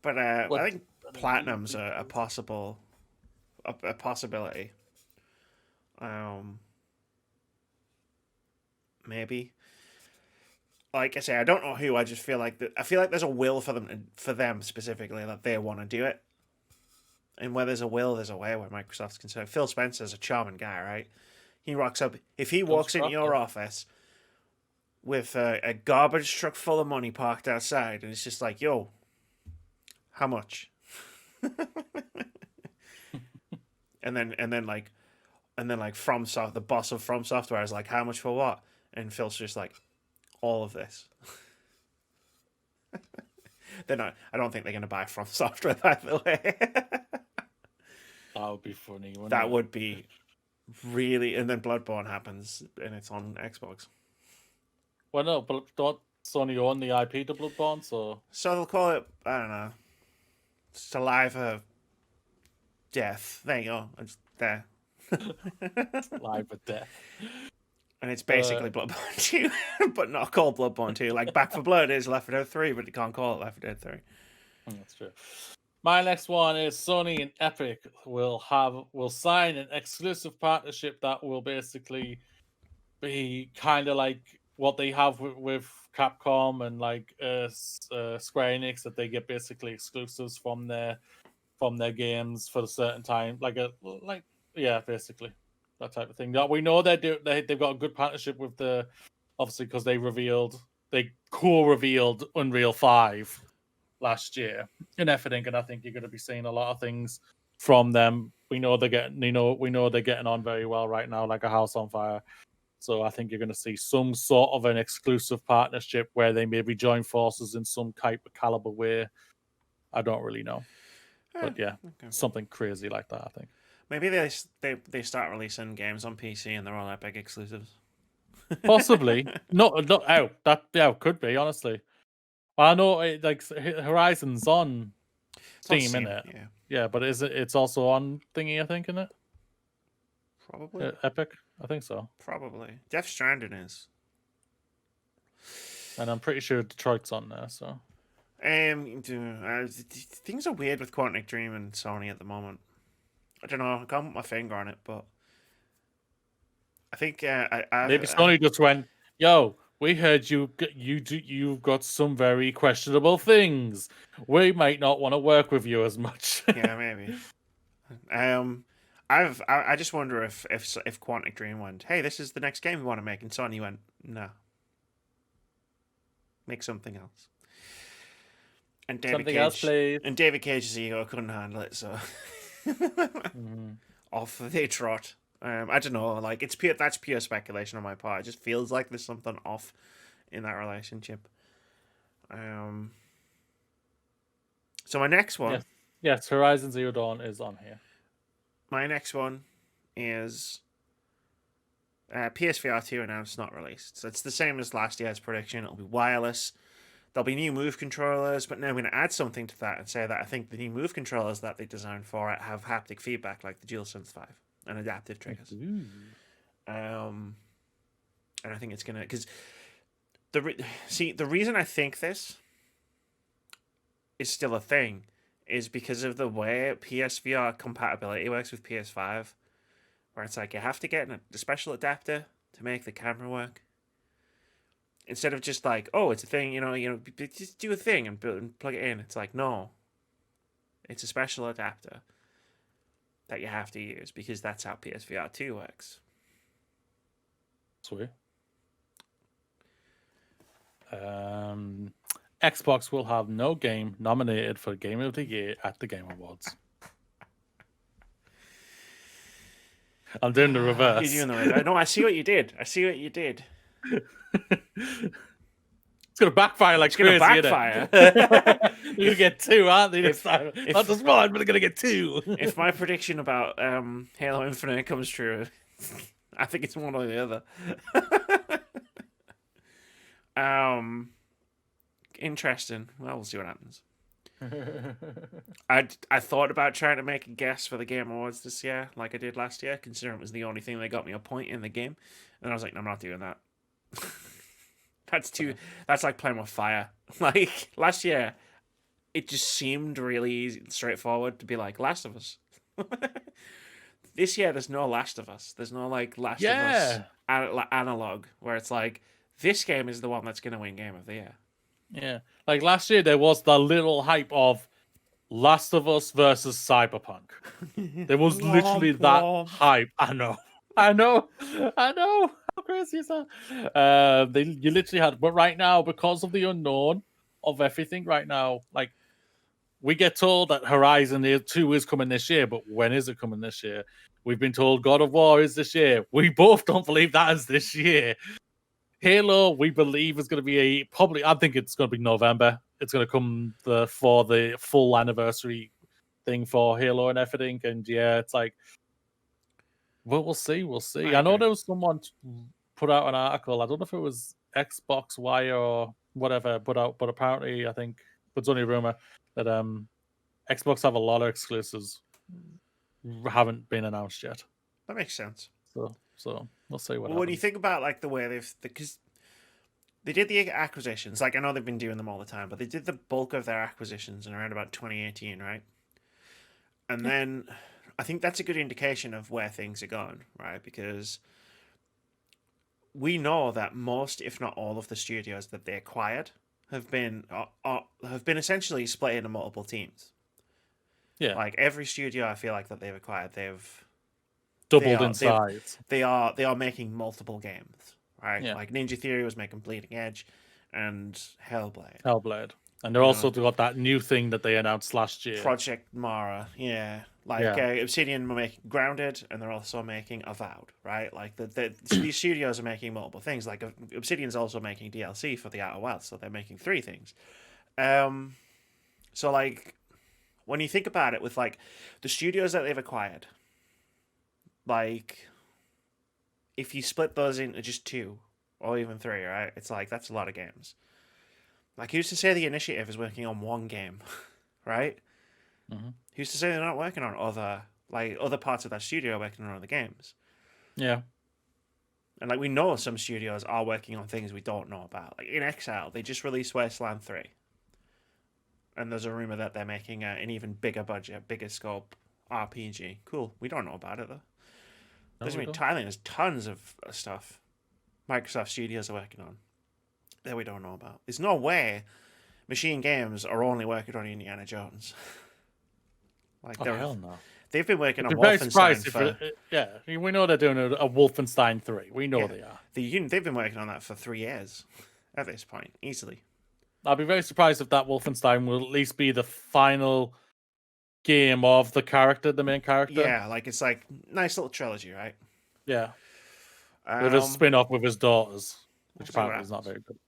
But I think Platinum's a possibility. Maybe. Like I say, I don't know who. I just feel like there's a will for them specifically that they want to do it. And where there's a will, there's a way. Where Microsoft's concerned, Phil Spencer's a charming guy, right? He rocks up. If he walks into your office with a garbage truck full of money parked outside, and it's just like, yo, how much? and then like the boss of From Software is like, how much for what? And Phil's just like, all of this. They're not. I don't think they're going to buy From Software, by the way. That would be funny. That would be really, and then Bloodborne happens and it's on Xbox. Well, no, but don't Sony own the IP to Bloodborne, so So they'll call it, I don't know, Saliva Death. There you go. It's there. live with death. And it's basically Bloodborne 2, but not called Bloodborne 2. Like Back for Blood is Left 4 Dead 3, but you can't call it Left 4 Dead 3. That's true. My next one is Sony and Epic will sign an exclusive partnership that will basically be kind of like what they have with Capcom and like Square Enix, that they get basically exclusives from their games for a certain time, basically that type of thing. That we know they've got a good partnership with obviously because they co-revealed Unreal 5 last year and everything, and I think you're going to be seeing a lot of things from them. We know they're getting on very well right now, like a house on fire. So I think you're going to see some sort of an exclusive partnership where they maybe join forces in some type of caliber way. I don't really know, but yeah, Okay. something crazy like that. I think Maybe they start releasing games on PC and they're all Epic exclusives. possibly not out. That could be, honestly. I know Horizon's on Steam, isn't it? Yeah, Yeah, but it's also on thingy, I think, isn't it? probably. Epic, I think so. Probably. Death Stranding is. And I'm pretty sure Detroit's on there, so. Things are weird with Quantic Dream and Sony at the moment. I don't know. I can't put my finger on it, but I think Maybe Sony just went, "Yo, we heard you've got some very questionable things. We might not want to work with you as much." Yeah, maybe. I just wonder if Quantic Dream went, "Hey, this is the next game we want to make," and Sony went, "No, make something else." And Something else, please. And David Cage's ego couldn't handle it, so off they trot. I don't know. Like that's pure speculation on my part. It just feels like there's something off in that relationship. So my next one. Yes, Horizon Zero Dawn is on here. My next one is PSVR 2 announced, not released. So it's the same as last year's prediction. It'll be wireless. There'll be new Move controllers, but now I'm going to add something to that and say that I think the new Move controllers that they designed for it have haptic feedback like the DualSense 5 and adaptive triggers. And I think it's going to... Because the reason I think this is still a thing is because of the way PSVR compatibility works with PS5, where it's like you have to get a special adapter to make the camera work. Instead of just like, oh, it's a thing, just do a thing and plug it in. It's like, no, it's a special adapter that you have to use because that's how PSVR 2 works. Sweet. Xbox will have no game nominated for Game of the Year at the Game Awards. I'm doing the reverse. You're doing the reverse. No, I see what you did. It's gonna backfire like crazy. It's gonna backfire. You're gonna get two, aren't they? Not just one, but they're gonna get two. If my prediction about Halo Infinite comes true, I think it's one or the other. Interesting. Well, we'll see what happens. I thought about trying to make a guess for the Game Awards this year, like I did last year, considering it was the only thing that got me a point in the game, and I was like, no, I'm not doing that. That's like playing with fire. Like last year, it just seemed really easy, straightforward to be like Last of Us. This year, there's no Last of Us. There's no like Last of Us analog where it's like this game is the one that's going to win Game of the Year. Yeah, like last year there was the little hype of Last of Us versus Cyberpunk. There was literally that hype. I know. How crazy is that? You literally had, but right now, because of the unknown of everything, right now, like we get told that Horizon 2 is coming this year, but when is it coming this year? We've been told God of War is this year. We both don't believe that is this year. Halo, we believe, is going to be I think it's going to be November. It's going to come for the full anniversary thing for Halo and everything. And yeah, it's like Well, we'll see. We'll see. I I know agree. there was someone put out an article. I don't know if it was Xbox Wire or whatever put out, but apparently, I think it's only a rumor that Xbox have a lot of exclusives haven't been announced yet. That makes sense. So we'll see what Well, when you happens. think about like the way because they did the acquisitions, like I know they've been doing them all the time, but they did the bulk of their acquisitions in around about 2018, right? And Yeah. then I think that's a good indication of where things are going, right? Because we know that most, if not all, of the studios that they acquired have been essentially split into multiple teams. Yeah, Like every studio, I feel like that they've acquired, doubled in they've size. they are making multiple games, right? Yeah, Like Ninja Theory was making Bleeding Edge and Hellblade. Hellblade, and they're You know, also got that new thing that they announced last year. Project Mara, yeah. Like Yeah, Obsidian were making Grounded, and they're also making Avowed, right? Like these studios are making multiple things. Like Obsidian's also making DLC for the Outer Wilds, so they're making three things. So like when you think about it, with like the studios that they've acquired, like if you split those into just two or even three, right? It's like that's a lot of games. Like who's to say the initiative is working on one game, right? hmm Who's to say they're not working on other parts of that studio working on other games? yeah, And like we know some studios are working on things we don't know about. Like in Exile, they just released Wasteland 3. And there's a rumor that they're making an even bigger budget, bigger scope RPG. Cool. We don't know about it though. no, we don't. Thailand has tons of stuff Microsoft Studios are working on that we don't know about. There's no way Machine Games are only working on Indiana Jones. Like Oh hell no! they've been working I'd on be very Wolfenstein surprised if for yeah, we know they're doing a Wolfenstein 3. We know yeah. they are. They've been working on that for 3 years at this point, easily. I'd be very surprised if that Wolfenstein will at least be the final game of the character, the main character. Yeah, like it's like nice little trilogy, right? Yeah, with a spin off with his daughters, which We'll see what apparently is not happens. very good.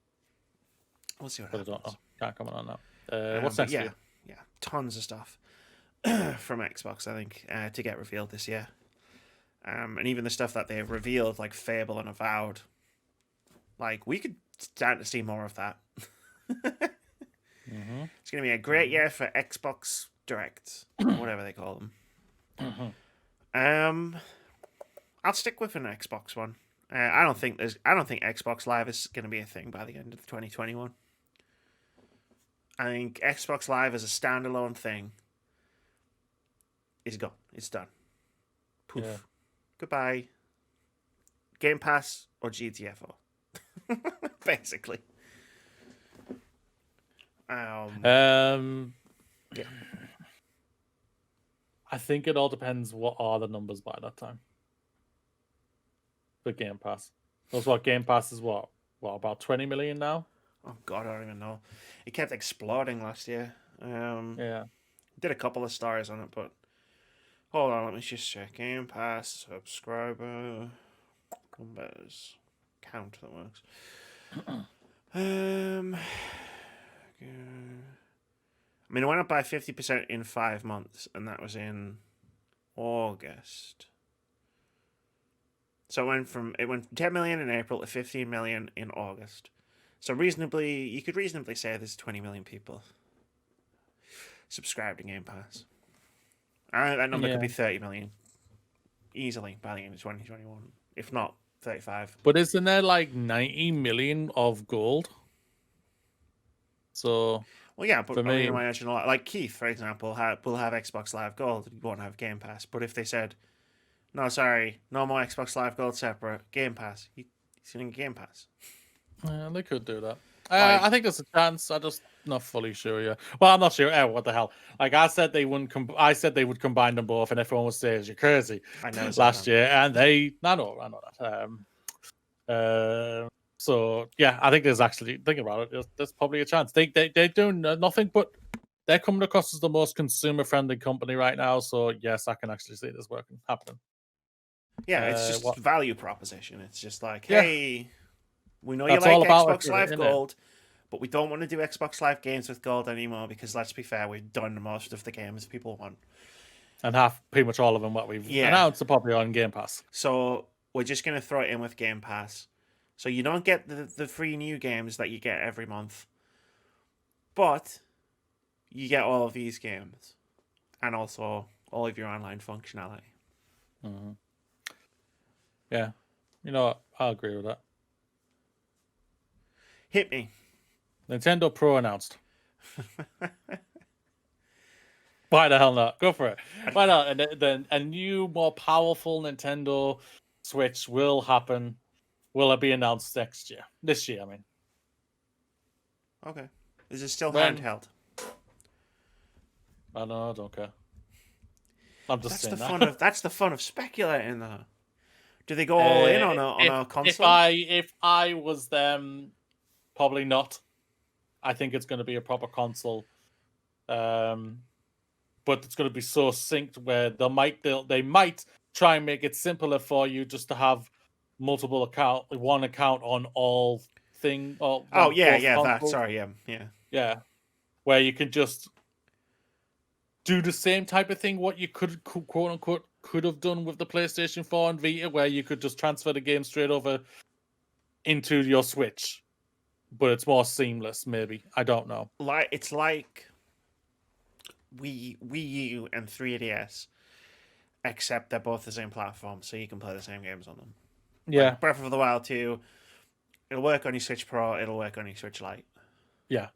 We'll see what But I don't know. happens. Can't comment on that. What's But next for yeah, you? yeah, tons of stuff from Xbox, I think, to get revealed this year. And even the stuff that they've revealed, like Fable and Avowed, like we could start to see more of that. Mm-hmm. It's going to be a great year for Xbox Directs, whatever they call them. Mm-hmm. I'll stick with an Xbox one. I don't think Xbox Live is going to be a thing by the end of 2021. I think Xbox Live as a standalone thing is gone. It's done. Poof. Yeah. Goodbye. Game Pass or GTFO. Basically. Yeah. Yeah. I think it all depends what are the numbers by that time. For Game Pass. That's what Game Pass is what about 20 million now? Oh god, I don't even know. It kept exploding last year. Yeah. Did a couple of stars on it, but hold on, let me just check. Game Pass subscriber numbers count that works. I mean, it went up by 50% in 5 months, and that was in August. So it went 10 million in April to 15 million in August. So you could reasonably say there's 20 million people subscribed to Game Pass. That number could be 30 million easily by the end of 2021, if not 35. But isn't there like 90 million of gold? So Well, yeah, but for I me, mean, imagine like Keith, for example, will have Xbox Live Gold. He won't have Game Pass. But if they said, no, sorry, no more Xbox Live Gold separate, Game Pass, he's getting Game Pass. they could do that. Like- I think there's a chance. I'm just not fully sure yet. Well, I'm not sure. What the hell? Like I said, they wouldn't. I said they would combine them both, and everyone would say, "You're crazy." I know Last year, and they. I know that. So yeah, I think there's actually thinking about it. There's probably a chance. They're doing nothing, but they're coming across as the most consumer friendly company right now. So yes, I can actually see this happening. Yeah, it's just value proposition. It's just like, Yeah. hey, we know That's you all like about Xbox it, Live isn't it? Gold, but we don't want to do Xbox Live games with Gold anymore because let's be fair, we've done most of the games people want. And pretty much all of them what we've announced are probably on Game Pass. So we're just going to throw it in with Game Pass. So you don't get the free new games that you get every month. But you get all of these games. And also all of your online functionality. Mm-hmm. Yeah. You know what? I'll agree with that. Hit me. Nintendo Pro announced. Why the hell not? Go for it. Why not? And then a new, more powerful Nintendo Switch will happen. Will it be announced next year? This year, I mean. Okay. Is it still handheld? I don't know. I don't care. I'm just saying that. That's the fun of speculating, though. Do they go all in on a console? If I was them, probably not. I think it's going to be a proper console. But it's going to be so synced where they might try and make it simpler for you just to have multiple one account on all thing. Yeah, where you can just do the same type of thing what you could quote unquote could have done with the PlayStation 4 and Vita, where you could just transfer the game straight over into your Switch, but it's more seamless. Maybe, I don't know. It's like Wii U and 3DS, except they're both the same platform, so you can play the same games on them. Yeah, like Breath of the Wild 2, it'll work on your Switch Pro, it'll work on your Switch Lite. Yeah,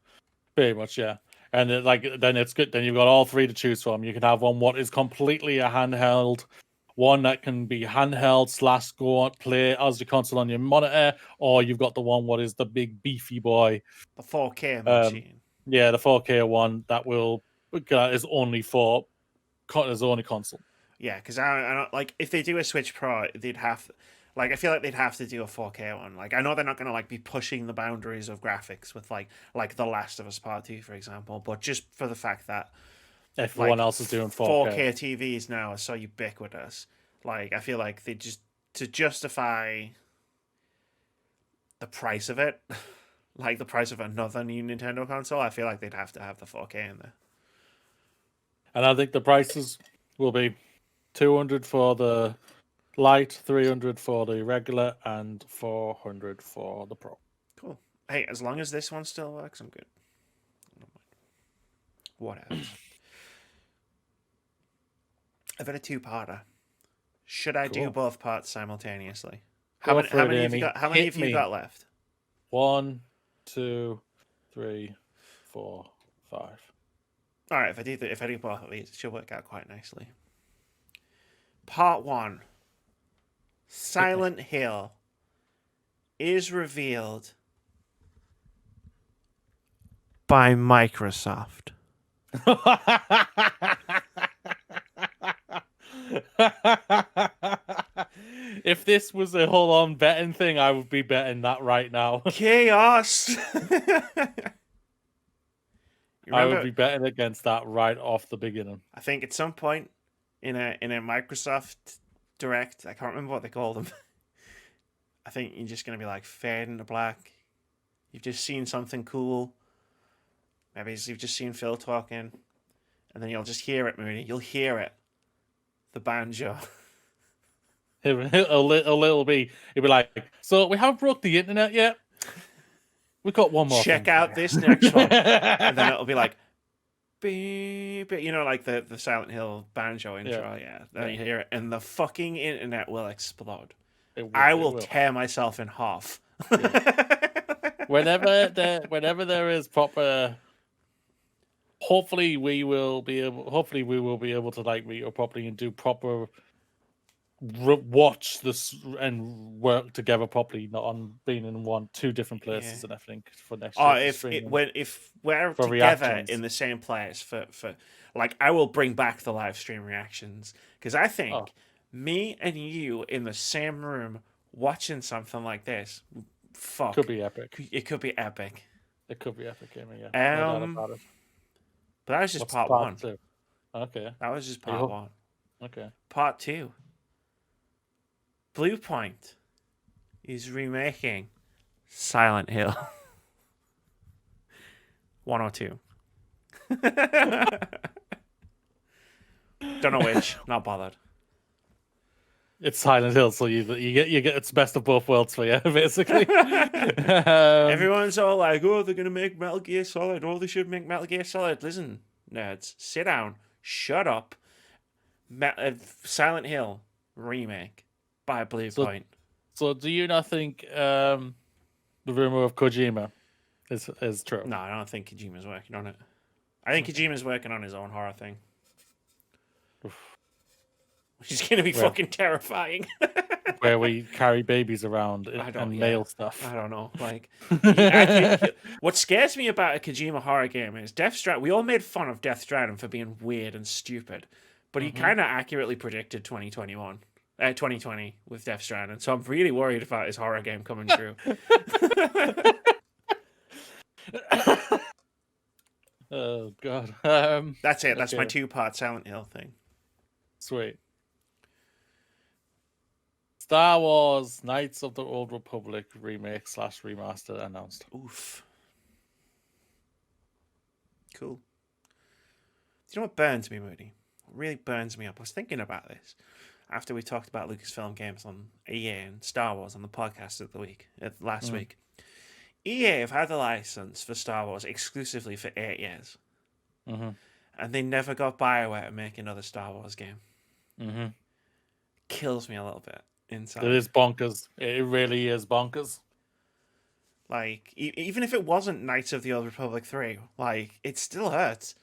pretty much. Yeah, and then it's good. Then you've got all three to choose from. You can have one what is completely a handheld, one that can be handheld / go on play as your console on your monitor, or you've got the one what is the big beefy boy, the 4K machine. Yeah, the 4K one that is only for his only console. Yeah, because I like if they do a Switch Pro, they'd have. I feel like they'd have to do a 4K one. I know they're not going to be pushing the boundaries of graphics with like The Last of Us Part 2, for example, but just for the fact that everyone else is doing 4K. 4K TVs now are so ubiquitous. I feel like they just to justify the price of it, the price of another new Nintendo console, I feel like they'd have to have the 4K in there. And I think the prices will be $200 for the Lite, $300 for the regular, and $400 for the Pro. Cool. Hey, as long as this one still works, I'm good. What else? I've got a two-parter. Should I do both parts simultaneously? How many have you got left? 1, 2, 3, 4, 5. All right, if I do both of these, it should work out quite nicely. Part 1. Silent Hill is revealed by Microsoft. If this was a whole-on betting thing, I would be betting that right now. Chaos! I would be betting against that right off the beginning. I think at some point in a Microsoft Direct, I can't remember what they call them. I think you're just going to be fading to black. You've just seen something cool. Maybe you've just seen Phil talking. And then you'll just hear it, Mooney. You'll hear it. The banjo. It'll be like, so we haven't broke the internet yet. We've got one more. Check out this next one. And then it'll be like, beep, the Silent Hill banjo intro. Yeah. Then you hear it. And the fucking internet will explode. I will tear myself in half. Yeah. Whenever there is proper. Hopefully we will be able to meet up properly and do proper watch this and work together properly, not on being in two different places and everything for next year. If we're together reactions. In the same place for I will bring back the live stream reactions, because I think me and you in the same room watching something like this, could be epic. It could be epic. It could be epic, yeah. No doubt about it. But that was just part 1. 2? Okay. That was just part 1. Okay. Part 2. Bluepoint is remaking Silent Hill 102. Don't know which. Not bothered. It's Silent Hill, so you get it's best of both worlds for you, basically. Everyone's all like, "Oh, they're gonna make Metal Gear Solid. Oh, they should make Metal Gear Solid." Listen, nerds, sit down, shut up. Silent Hill remake by Blue Point. So, do you not think the rumor of Kojima is true? No, I don't think Kojima's working on it. I think Kojima's working on his own horror thing, which is gonna be fucking terrifying. Where we carry babies around and mail stuff. I don't know. Like, what scares me about a Kojima horror game is Death Stranding. We all made fun of Death Stranding for being weird and stupid, but he kind of accurately predicted 2020 with Death Stranding. So I'm really worried about his horror game coming true. Oh god. That's it. That's my okay. 2-part Silent Hill thing. Sweet. Star Wars Knights of the Old Republic remake / remaster announced. Oof. Cool. Do you know what burns me, Moody? What really burns me up? I was thinking about this after we talked about Lucasfilm Games on EA and Star Wars on the podcast last week. EA have had the license for Star Wars exclusively for 8 years. And they never got BioWare to make another Star Wars game. Kills me a little bit inside. It is bonkers. It really is bonkers. Like, even if it wasn't Knights of the Old Republic 3, like, it still hurts.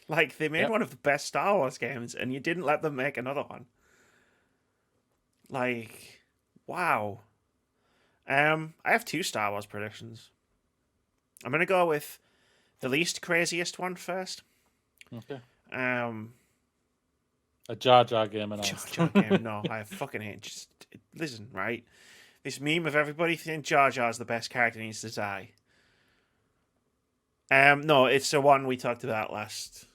Like, they made one of the best Star Wars games, and you didn't let them make another one. Like, wow. I have 2 Star Wars predictions. I'm going to go with the least craziest one first. Okay. A Jar Jar game announced. Jar Jar game, no, I fucking hate. Just listen, right? This meme of everybody thinking Jar Jar's the best character needs to die. No, it's the one we talked about last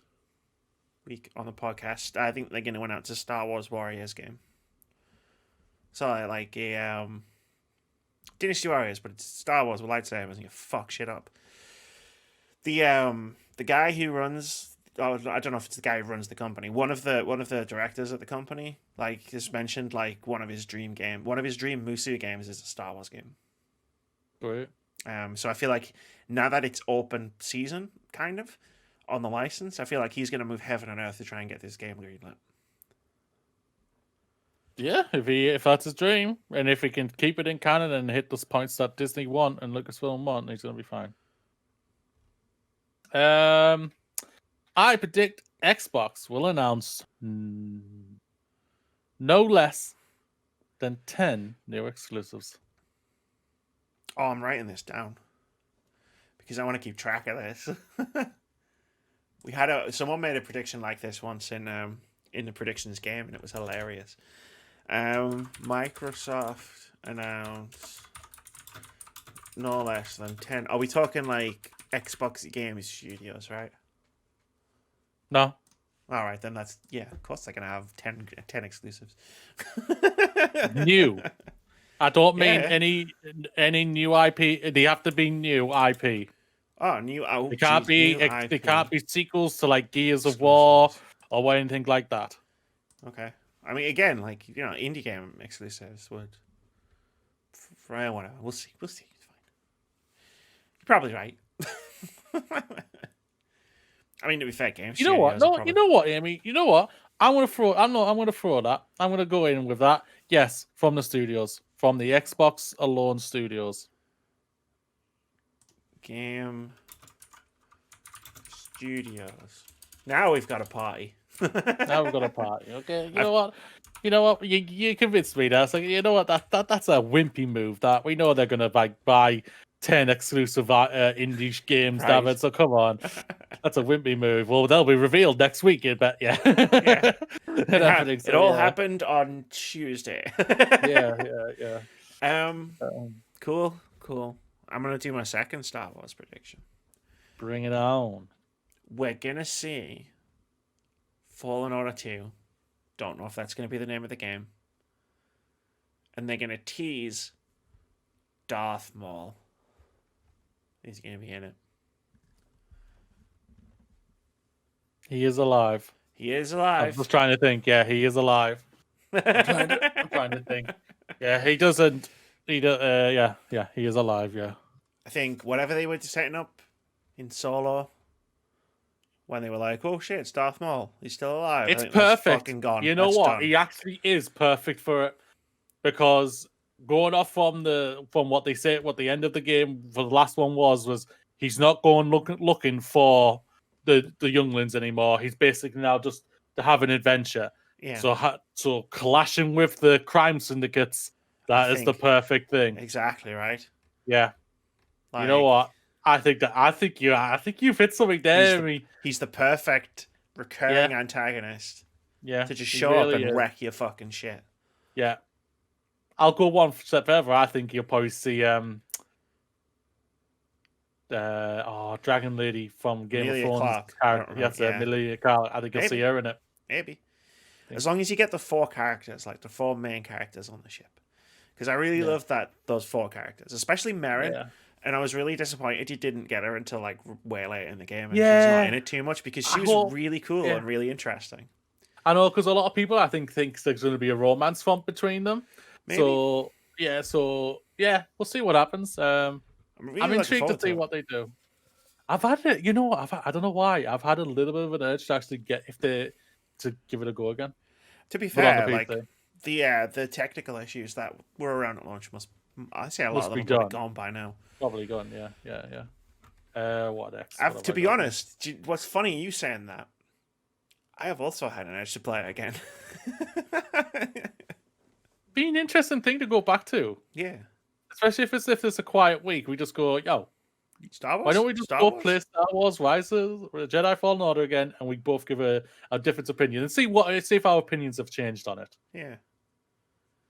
week on the podcast. I think they're going to announce a Star Wars Warriors game. So like a Dynasty Warriors, but it's Star Wars with lightsabers and you fuck shit up. The guy who runs. Oh, I don't know if it's the guy who runs the company. One of the directors at the company, like, has mentioned like one of his dream Musu games is a Star Wars game. Right. So I feel like now that it's open season, kind of, on the license, I feel like he's gonna move heaven and earth to try and get this game greenlit. Yeah, if that's his dream, and if he can keep it in canon and hit those points that Disney want and Lucasfilm want, he's gonna be fine. I predict Xbox will announce no less than 10 new exclusives. Oh, I'm writing this down because I want to keep track of this. We had someone made a prediction like this once in the predictions game, and it was hilarious. Microsoft announced no less than 10. Are we talking like Xbox Game Studios, right? No. All right, then that's, yeah, of course they're going to have 10 exclusives. New. I don't mean any new IP. They have to be new IP. Oh, new. Oh, they can't be. They can't be sequels to like Gears of War or anything like that. Okay. I mean, again, like, you know, indie game exclusives would. For whatever. We'll see. We'll see. It's fine. You're probably right. I mean, to be fair, games. You know what? No, you know what, Amy. You know what? I'm gonna throw that. I'm gonna go in with that. Yes, from the studios, from the Xbox alone studios. Game studios. Now we've got a party. Now we've got a party. Okay. You know what? You know what? You convinced me. That's like, you know what? That's a wimpy move. That we know they're gonna buy 10 exclusive indie games, damn it. So come on. That's a wimpy move. Well, they'll be revealed next week, I bet. Yeah. It all happened on Tuesday. Yeah. Cool. I'm going to do my second Star Wars prediction. Bring it on. We're going to see Fallen Order 2. Don't know if that's going to be the name of the game. And they're going to tease Darth Maul. He's going to be in it. He is alive. He is I'm alive. just trying to think. Yeah, he is alive. I'm trying to think. Yeah, he doesn't. Yeah, he is alive. Yeah. I think whatever they were setting up in Solo, when they were like, "Oh shit, it's Darth Maul. He's still alive." I It's think that's perfect. fucking gone. You know That's what? done. He actually is perfect for it because going off from what they say, what the end of the game for the last one was he's not going looking for the younglings anymore. He's basically now just to have an adventure. Yeah. So clashing with the crime syndicates, that is the think- perfect thing. Exactly right. Yeah. Like, You know what? I think you've hit something there. he's the perfect recurring antagonist Yeah. to just he show up really and is. wreck your fucking shit. Yeah. I'll go one step further. I think you'll probably see Dragon Lady from Game Emilia of Thrones. Clarke. I don't remember. Yes, Emilia Clarke. I think you'll see her in it. Maybe. As long as you get the 4 characters, like the 4 main characters on the ship. Because I really love those 4 characters, especially Merrin. Yeah. And I was really disappointed you didn't get her until like way late in the game, and she's Yeah. not in it too much because she was really cool and really interesting. I know, because a lot of people I think thinks there's going to be a romance font between them. Maybe. So we'll see what happens. I'm really intrigued to see what they do. I've had it, I don't know why. I've had a little bit of an urge to actually to give it a go again. To be But on fair, the like PC. the technical issues that were around at launch I say a lot Must of them be have done. gone by now. Probably gone, yeah. What next? To be honest, what's funny you saying that? I have also had an urge to play it again. Be an interesting thing to go back to. Yeah. Especially if it's a quiet week, we just go, Star Wars? why don't we just go play Star Wars Rise of Jedi Fallen Order again, and we both give a different opinion and see if our opinions have changed on it. Yeah.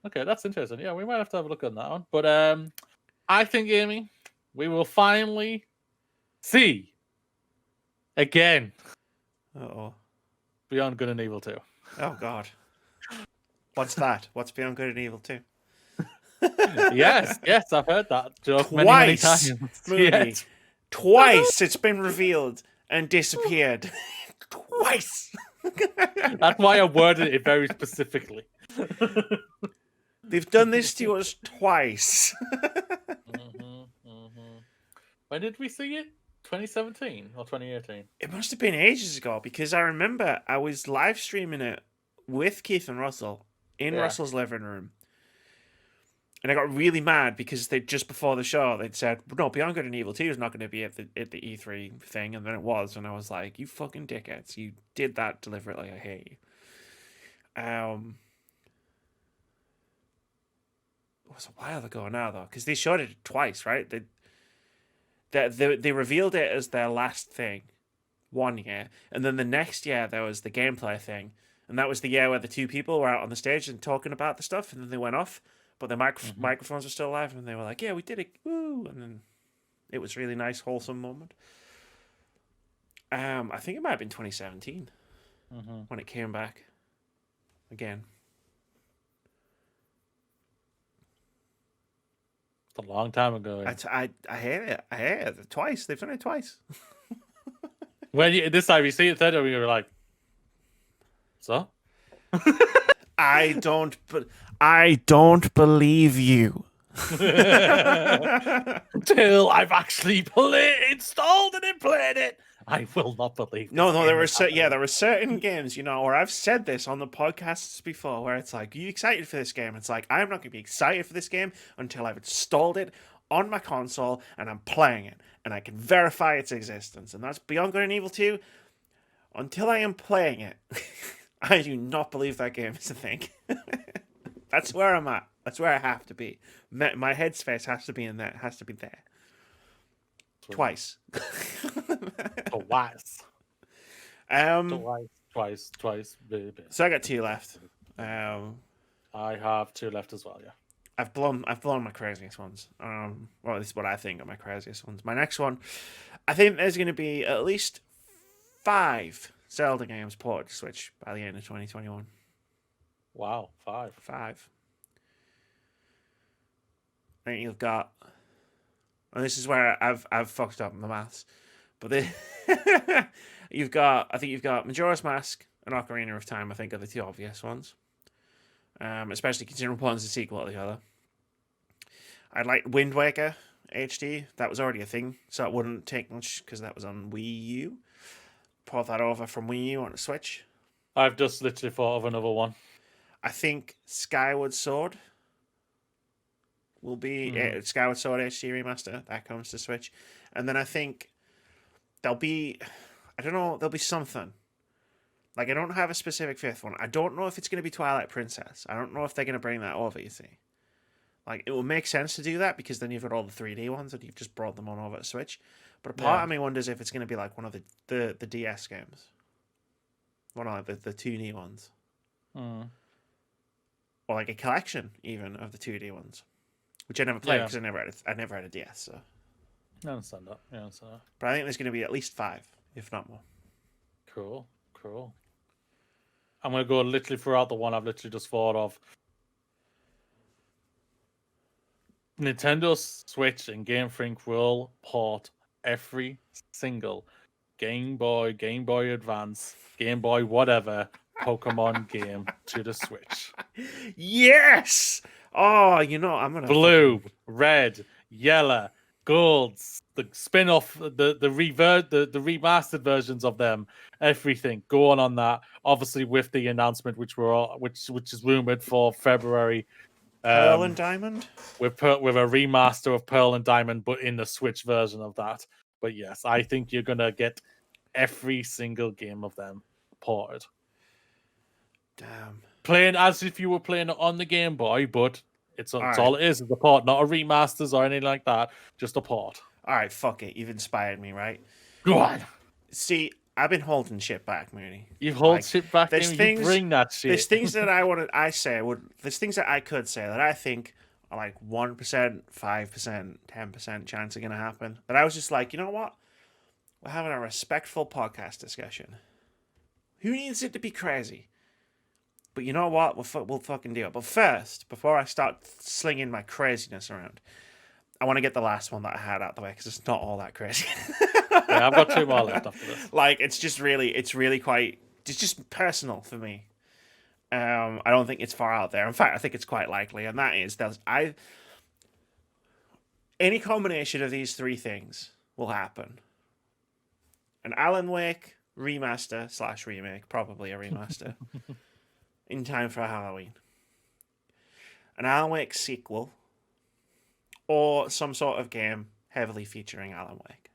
Okay, that's interesting. Yeah, we might have to have a look on that one. But I think, Amy, we will finally see again Beyond Good and Evil 2. Oh God. What's that? What's Beyond Good and Evil 2? yes, I've heard that joke Twice, many times. Moody. Yes. Twice it's been revealed and disappeared. Twice. That's why I worded it very specifically. They've done this to us twice. When did we see it? 2017 or 2018? It must have been ages ago because I remember I was live streaming it with Keith and Russell in Russell's living room. And I got really mad because they just before the show they'd said, "No, Beyond Good and Evil 2 is not going to be at the E3 thing," and then it was, and I was like, "You fucking dickheads! You did that deliberately. I hate you." It was a while ago now though, because they showed it twice, right? They revealed it as their last thing, one year, and then the next year there was the gameplay thing, and that was the year where the 2 people were out on the stage and talking about the stuff, and then they went off. But the microphones were still alive, and they were like, "Yeah, we did it, woo!" And then it was a really nice, wholesome moment. I think it might have been 2017 when it came back again. It's a long time ago. I hate it. I hate it twice. They've done it twice. When this time you see it third, we were like, "So." I don't believe you. Until I've actually installed it and played it, I will not believe. No, there were certain games, or I've said this on the podcasts before, where it's like, "Are you excited for this game?" It's like, I'm not going to be excited for this game until I've installed it on my console and I'm playing it and I can verify its existence. And that's Beyond Good and Evil 2. Until I am playing it, I do not believe that game is a thing. That's where I'm at. That's where I have to be. My headspace has to be in there. It has to be there. Twice. Twice. Baby. So I got 2 left. I have 2 left as well. Yeah. I've blown my craziest ones. Well, this is what I think are my craziest ones. My next one, I think there's going to be at least 5 Zelda games ported to Switch by the end of 2021. Wow, 5. I think you've got, and this is where I've fucked up in the maths, but I think you've got Majora's Mask, and Ocarina of Time, I think, are the two obvious ones. Especially considering one's a sequel to the other. I'd like Wind Waker HD. That was already a thing, so it wouldn't take much because that was on Wii U. Port that over from Wii U onto Switch. I've just literally thought of another one. I think Skyward Sword will be Skyward Sword HD remaster that comes to Switch, and then I think there'll be, I don't know, there'll be something. Like, I don't have a specific fifth one. I don't know if it's going to be Twilight Princess. I don't know if they're going to bring that over, you see. Like, it will make sense to do that because then you've got all the 3D ones and you've just brought them on over to Switch. But a part of me wonders if it's going to be like one of the DS games. One of the 2D ones. Mm. Or like a collection, even, of the 2D ones. Which I never played because I never had a DS, so. I understand that. Yeah, so. But I think there's going to be at least 5, if not more. Cool. I'm going to go literally throughout the one I've literally just thought of. Nintendo Switch and Game Freak will port every single Game Boy, Game Boy Advance, Game Boy whatever Pokemon game to the Switch. Yes! Oh, I'm going to... Blue, red, yellow, golds, the spin-off, the remastered versions of them, everything going on that. Obviously, with the announcement, which is rumored for February, Pearl and Diamond, with a remaster of Pearl and Diamond, but in the Switch version of that. But yes, I think you're gonna get every single game of them ported. Damn. Playing as if you were playing it on the Game Boy, but it's all it is a port, not a remasters or anything like that, just a port. All right, fuck it. You've inspired me, right? Go on. See, I've been holding shit back, Mooney. You hold shit back, and you bring that shit. There's things that there's things that I could say that I think are like 1%, 5%, 10% chance are going to happen. But I was just like, you know what? We're having a respectful podcast discussion. Who needs it to be crazy? But you know what? We'll fucking do it. But first, before I start slinging my craziness around, I want to get the last one that I had out the way because it's not all that crazy. Yeah, I've got 2 more left after this. Like, it's just personal for me. I don't think it's far out there. In fact, I think it's quite likely, and that is any combination of these 3 things will happen. An Alan Wake remaster / remake, probably a remaster, in time for Halloween. An Alan Wake sequel, or some sort of game heavily featuring Alan Wake.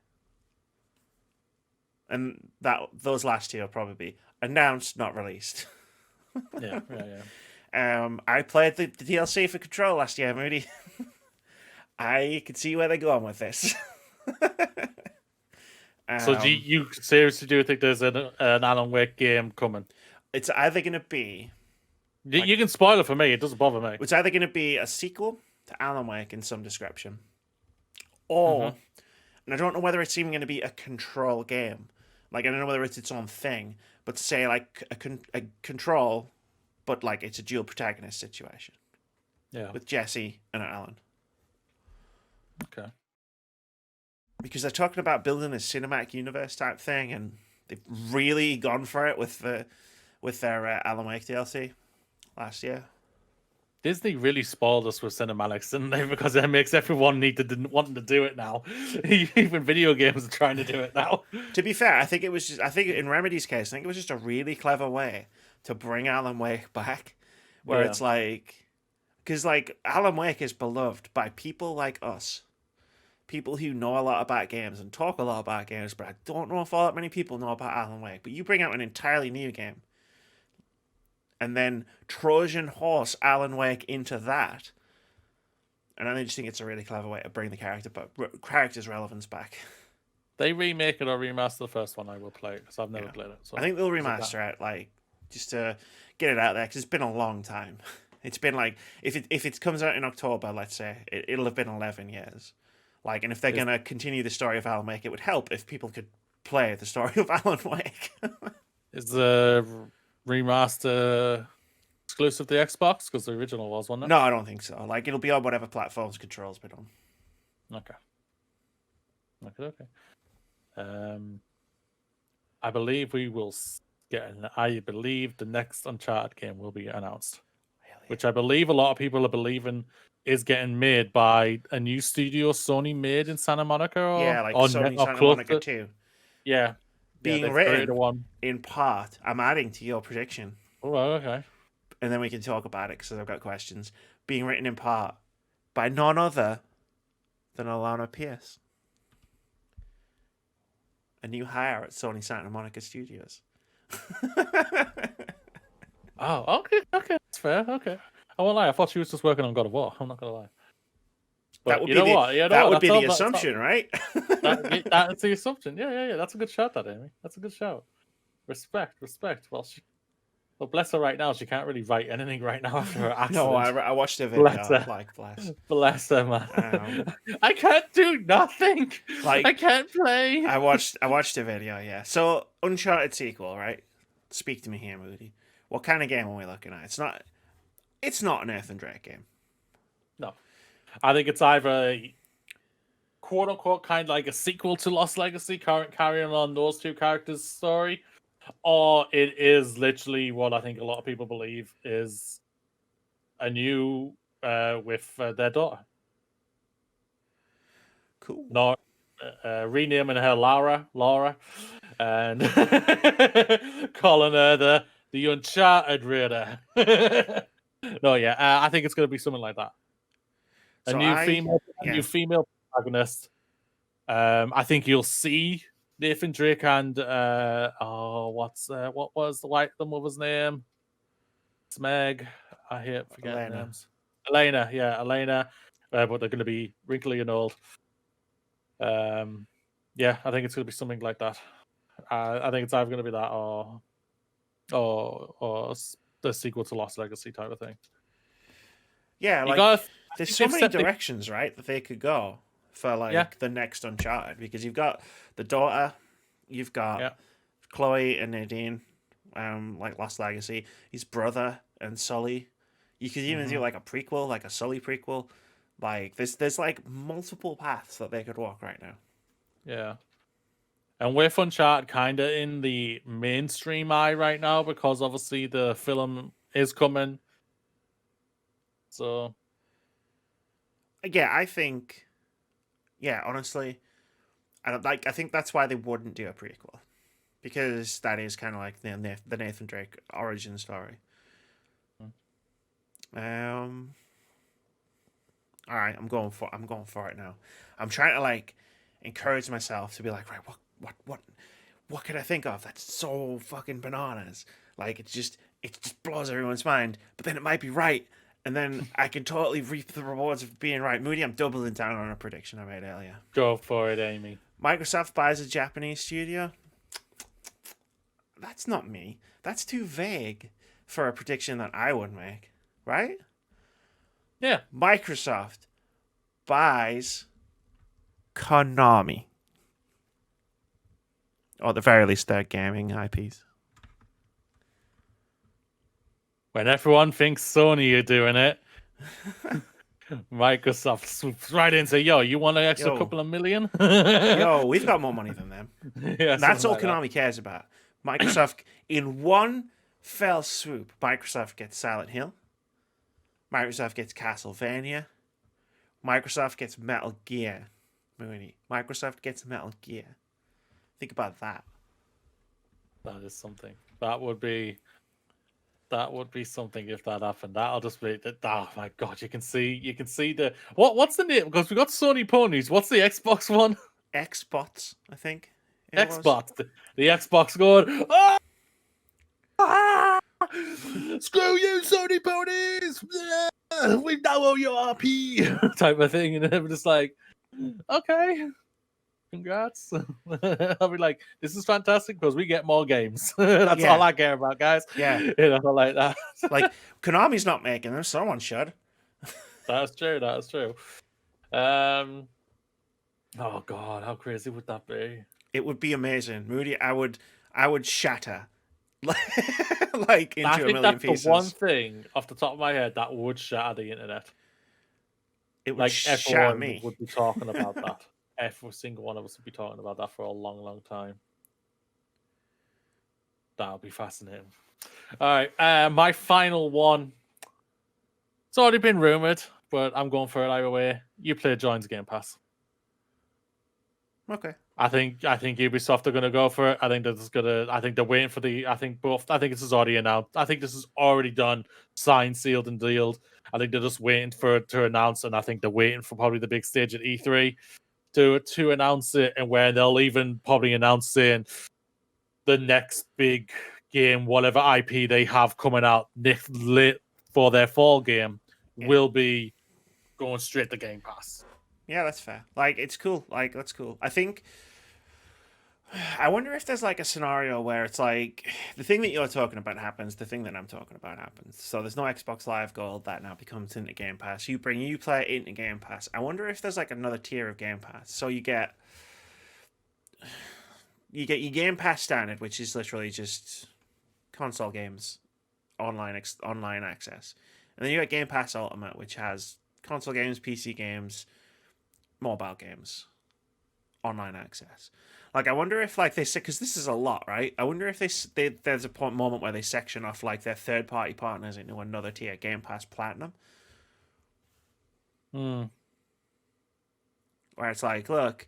And those last 2 will probably be announced, not released. Yeah. I played the DLC for Control last year, Moody. I could see where they're going with this. So do you seriously think there's an Alan Wake game coming? It's either going to be... You can spoil it for me. It doesn't bother me. It's either going to be a sequel to Alan Wake in some description. Or... And I don't know whether it's even going to be a Control game. Like, I don't know whether it's its own thing. But say, like, a Control... But, like, it's a dual protagonist situation. Yeah. With Jesse and Alan. Okay. Because they're talking about building a cinematic universe type thing, and they've really gone for it with their Alan Wake DLC last year. Disney really spoiled us with cinematics, didn't they? Because it makes everyone wanting to do it now. Even video games are trying to do it now. To be fair, I think in Remedy's case, I think it was just a really clever way to bring Alan Wake back, where it's like, because like Alan Wake is beloved by people like us, people who know a lot about games and talk a lot about games, but I don't know if all that many people know about Alan Wake. But you bring out an entirely new game, and then Trojan horse Alan Wake into that, and I just think it's a really clever way to bring the character's relevance back. They remake it or remaster the first one, I will play it because I've never played it. So I think they'll remaster it, like, just to get it out there, because it's been a long time. It's been like, if it comes out in October, let's say, it'll have been 11 years. Like, and if they're going to continue the story of Alan Wake, it would help if people could play the story of Alan Wake. Is the remaster exclusive to Xbox? Because the original was, wasn't it? No, I don't think so. Like, it'll be on whatever platforms Control's been on. Okay. I believe we will I believe the next Uncharted game will be announced, Hell yeah. which I believe a lot of people are believing is getting made by a new studio Sony made in Santa Monica Yeah, like or Sony Santa close Monica to. 2. Yeah, Being they've created written one. in part, I'm adding to your prediction, Oh, okay. and then we can talk about it because I've got questions. Being written in part by none other than Alana Pierce, a new hire at Sony Santa Monica Studios. Oh, okay, that's fair. Okay, I won't lie. I thought she was just working on God of War. I'm not gonna lie. That But would you be know the what? You know that what? would be That's all. the That's all. assumption, right? That's the assumption. Yeah. That's a good shout, that Amy. That's a good shout. Respect. Well, bless her right now. She can't really write anything right now after her accident. No, I watched a Bless video. her. Like, bless. Bless her, man. Um, I can't do nothing. Like, I can't play. I watched a video. Yeah. So Uncharted sequel, right? Speak to me here, Moody. What kind of game are we looking at? It's not an Nathan Drake game. No, I think it's either a quote unquote kind of like a sequel to Lost Legacy, carrying on those two characters' story, or it is literally what I think a lot of people believe is a new with their daughter. Cool. Not renaming her Laura, and calling her the Uncharted Raider. No, yeah, I think it's going to be something like that. A So new female protagonist. I think you'll see Nathan Drake and what was the mother's name? It's Meg. I hate forgetting Elena. names. Elena. But they're going to be wrinkly and old. Yeah, I think it's going to be something like that. I think it's either going to be that or the sequel to Lost Legacy type of thing. Yeah, You like gotta- there's think so they've many set the- directions, right, that they could go for like the next Uncharted because you've got the daughter, you've got Chloe and Nadine, like Lost Legacy, his brother and Sully. You could even do like a prequel, like a Sully prequel. Like there's like multiple paths that they could walk right now. Yeah. And with Uncharted kind of in the mainstream eye right now because obviously the film is coming. So Yeah, I think. Yeah, honestly, I think that's why they wouldn't do a prequel, because that is kind of like the Nathan Drake origin story. All right, I'm going for it now. I'm trying to like encourage myself to be like, right, what can I think of that's so fucking bananas? Like it just blows everyone's mind, but then it might be right, and then I can totally reap the rewards of being right. Moody, I'm doubling down on a prediction I made earlier. go for it, Amy. Microsoft buys a Japanese studio. That's not me. That's too vague for a prediction that I would make, right? Yeah. Microsoft buys Konami. Or at the very least, their gaming IPs. When everyone thinks Sony are doing it, Microsoft swoops right in and say, yo, you want an extra couple of million? Yo, we've got more money than them. Yeah, That's all like Konami cares about. Microsoft, in one fell swoop, Microsoft gets Silent Hill. Microsoft gets Castlevania. Microsoft gets Metal Gear. Microsoft gets Metal Gear. Think about that. That is something. That would be something if that happened. That'll just be oh my god, you can see the what's the name? Because we got Sony ponies. What's the Xbox one? Xbox, I think. Xbox. The Xbox going, oh! Ah! Screw you, Sony ponies! We now own your RP type of thing, and I'm just like, okay. Congrats. I'll be like, this is fantastic because we get more games. That's all I care about, guys. Yeah. You know, like that. Like, Konami's not making them, someone should. That's true. Oh god, how crazy would that be? It would be amazing. Moody, I would shatter like into a million pieces. The one thing off the top of my head that would shatter the internet. It would like shatter everyone me. would be talking about that. Every single one of us would be talking about that for a long, long time. That'll be fascinating. All right, my final one. It's already been rumored, but I'm going for it either way. Uplay joins Game Pass. Okay. I think Ubisoft are gonna go for it. I think they're waiting for I think this is already announced. I think this is already done, signed, sealed, and dealed. I think they're just waiting for it to announce, and I think they're waiting for probably the big stage at E3 to announce it, and where they'll even probably announce saying the next big game, whatever IP they have coming out lit for their fall game, will be going straight to Game Pass. Yeah, that's fair. Like, it's cool. Like, that's cool. I wonder if there's like a scenario where it's like the thing that you're talking about happens, the thing that I'm talking about happens. So there's no Xbox Live Gold that now becomes into Game Pass. You bring Uplay into Game Pass. I wonder if there's like another tier of Game Pass. So you get your Game Pass standard, which is literally just console games, online access, and then you got Game Pass Ultimate, which has console games, PC games, mobile games, online access. Like, I wonder if like they say, because this is a lot, right? I wonder if there's a moment where they section off like their third party partners into another tier, Game Pass Platinum, where it's like, look,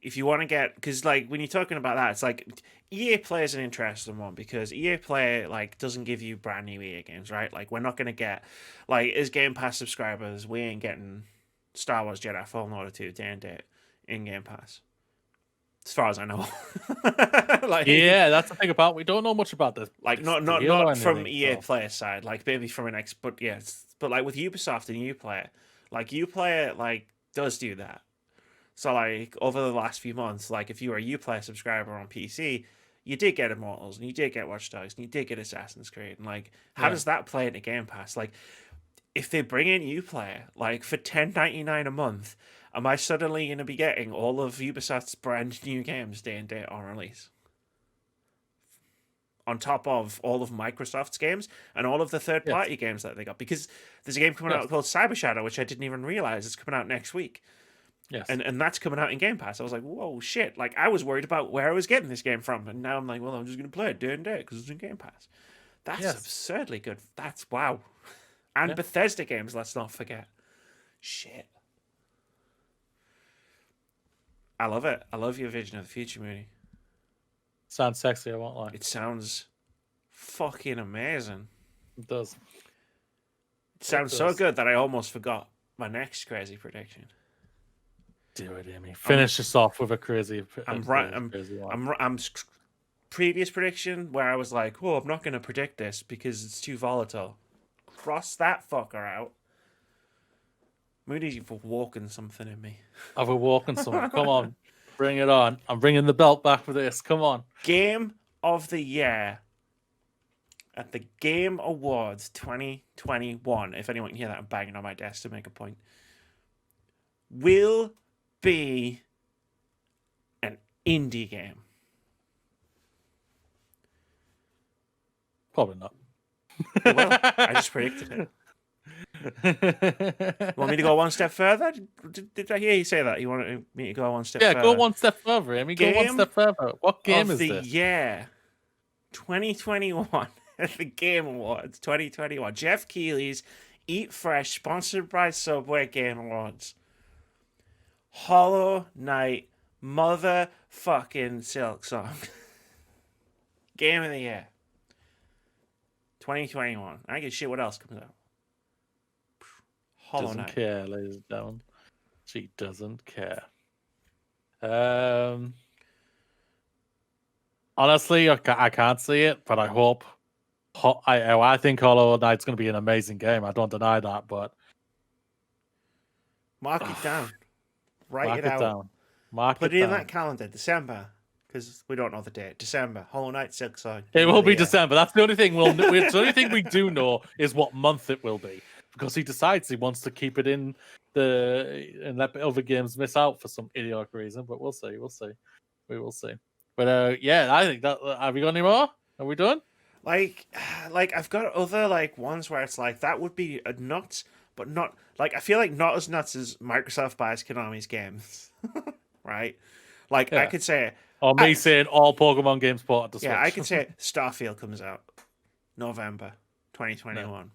if you want to get, because like when you're talking about that, it's like EA Play is an interesting one because EA Play like doesn't give you brand new EA games, right? Like, we're not gonna get like as Game Pass subscribers, we ain't getting Star Wars Jedi Fallen Order 2 day and date in Game Pass, as far as I know. Like, yeah, that's the thing about we don't know much about this. like not from EA Player side, like maybe from an X, but yeah, but like with Ubisoft and Uplay, like Uplay like does do that. So like over the last few months, like if you were a Uplay subscriber on PC, you did get Immortals and you did get Watch Dogs and you did get Assassin's Creed, and like how does that play into Game Pass? Like, if they bring in Uplay, like for $10.99 a month, am I suddenly going to be getting all of Ubisoft's brand new games day and date on release? On top of all of Microsoft's games and all of the third-party games that they got. Because there's a game coming out called Cyber Shadow, which I didn't even realize is coming out next week. Yes. And that's coming out in Game Pass. I was like, whoa, shit. Like, I was worried about where I was getting this game from. And now I'm like, well, I'm just going to play it day and day because it's in Game Pass. That's absurdly good. That's wow. And Bethesda games, let's not forget. Shit. I love it. I love your vision of the future, Mooney. Sounds sexy, I won't lie. It sounds fucking amazing. It does. It sounds so good that I almost forgot my next crazy prediction. Do it, Amy. Finish us off with a crazy. Previous prediction where I was like, "Oh, I'm not going to predict this because it's too volatile." Cross that fucker out. Moody, you've awoken something in me. I've awoken something. Come on, bring it on. I'm bringing the belt back for this. Come on. Game of the year at the Game Awards 2021. If anyone can hear that, I'm banging on my desk to make a point. Will be an indie game. Probably not. Well, I just predicted it. Want me to go one step further? Did I hear you say that? You wanted me to go one step further? Yeah, go one step further, Amy. Go one step further. What game is this? Yeah, 2021 at the Game Awards 2021. Jeff Keighley's Eat Fresh, sponsored by Subway Game Awards. Hollow Knight motherfucking Silksong. Game of the year 2021. I don't give a shit what else comes out. Hollow Knight. Doesn't care, ladies and gentlemen. She doesn't care. Honestly, I can't see it, but I hope. I think Hollow Knight's going to be an amazing game. I don't deny that, but mark it down. Write it out. Down. Put it in that calendar, December, because we don't know the date. December, Hollow Knight Silksong. It will be December. That's the only thing the only thing we do know is what month it will be, because he decides he wants to keep it in and let other games miss out for some idiotic reason. But we'll see. We will see. But yeah, I think that. Have we got any more? Are we done? Like I've got other like ones where it's like that would be a nuts, but not like I feel like not as nuts as Microsoft buys Konami's games, right? Like I Yeah. could say, Or me I- saying all Pokemon games ported to Switch. yeah, I could say Starfield comes out November 2021. No,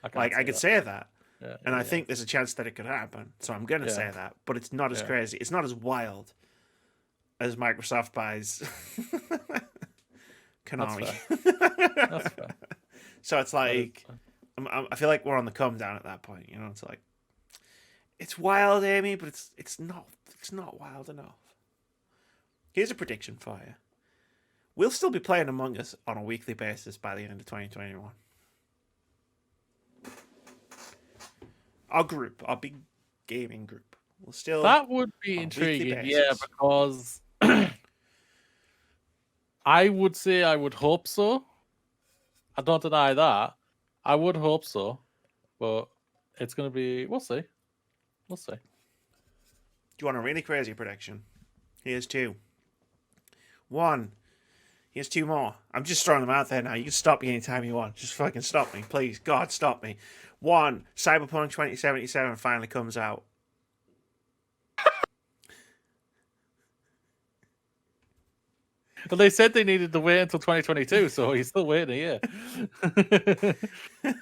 I can't Like I say could that. say that, Yeah, and I yeah. think there's a chance that it could happen. So I'm gonna Yeah. say that, but it's not as Yeah. crazy. It's not as wild as Microsoft buys Konami. That's fair. So it's That is like fair. I feel like we're on the come down at that point. You know, it's like it's wild, Amy, but it's not wild enough. Here's a prediction for you. We'll still be playing Among Us on a weekly basis by the end of 2021. Our group, our big gaming group, will still. That would be on a intriguing, weekly yeah, basis. because I would say I would hope so. I don't deny that. I would hope so, but it's going to be. We'll see. We'll see. Do you want a really crazy prediction? Here's two. One. Here's two more. I'm just throwing them out there now. You can stop me anytime you want. Just fucking stop me, please. God, stop me. One. Cyberpunk 2077 finally comes out. But they said they needed to wait until 2022, so he's still waiting a year.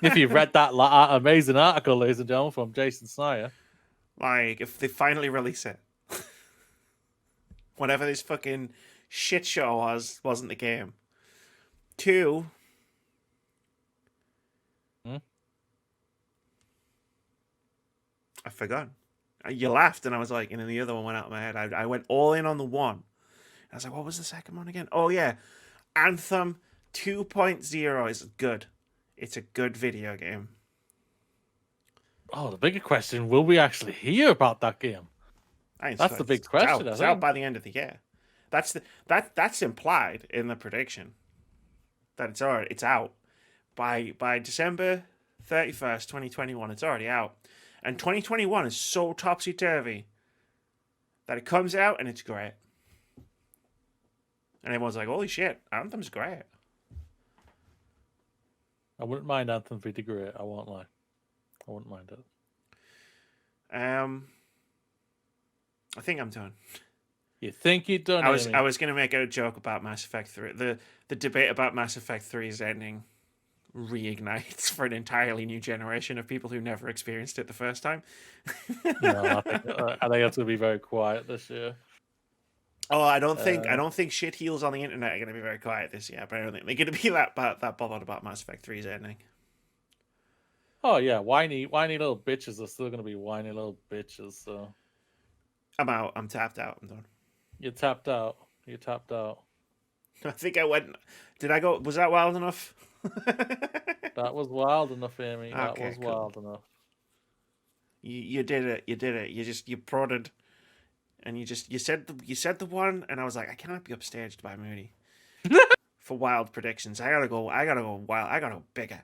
If you've read that amazing article, ladies and gentlemen, from Jason Snyder. Like, if they finally release it. Whatever this fucking shit show wasn't the game. Two. Hmm? I forgot. You laughed, and I was like, and then the other one went out of my head. I went all in on the one. I was like, what was the second one again? Oh, yeah. Anthem 2.0 is good. It's a good video game. Oh, the bigger question, will we actually hear about that game? That's the big It's question, out. It's I out think. by the end of the year. That's implied in the prediction. That it's out. By December 31st, 2021, it's already out. And 2021 is so topsy-turvy that it comes out and it's great. And everyone's like, holy shit, Anthem's great. I wouldn't mind Anthem being great, I won't lie. I wouldn't mind it. I think I'm done. You think you're done, I was Amy? I was gonna make a joke about Mass Effect 3. The debate about Mass Effect 3's ending reignites for an entirely new generation of people who never experienced it the first time. No, I think it's going to be very quiet this year. Oh, I don't think shit heels on the internet are going to be very quiet this year, but I don't think they're going to be that bothered about Mass Effect 3's ending. Oh yeah, whiny little bitches are still going to be whiny little bitches. So I'm out. I'm tapped out. I'm done. you tapped out. You tapped out. I think I went. Did I go? Was that wild enough? That was wild enough, Amy. That Okay, was cool. wild enough. You did it. You did it. You prodded, and you said the one, and I was like, I cannot be upstaged by Moody for wild predictions. I gotta go wild. I gotta go bigger.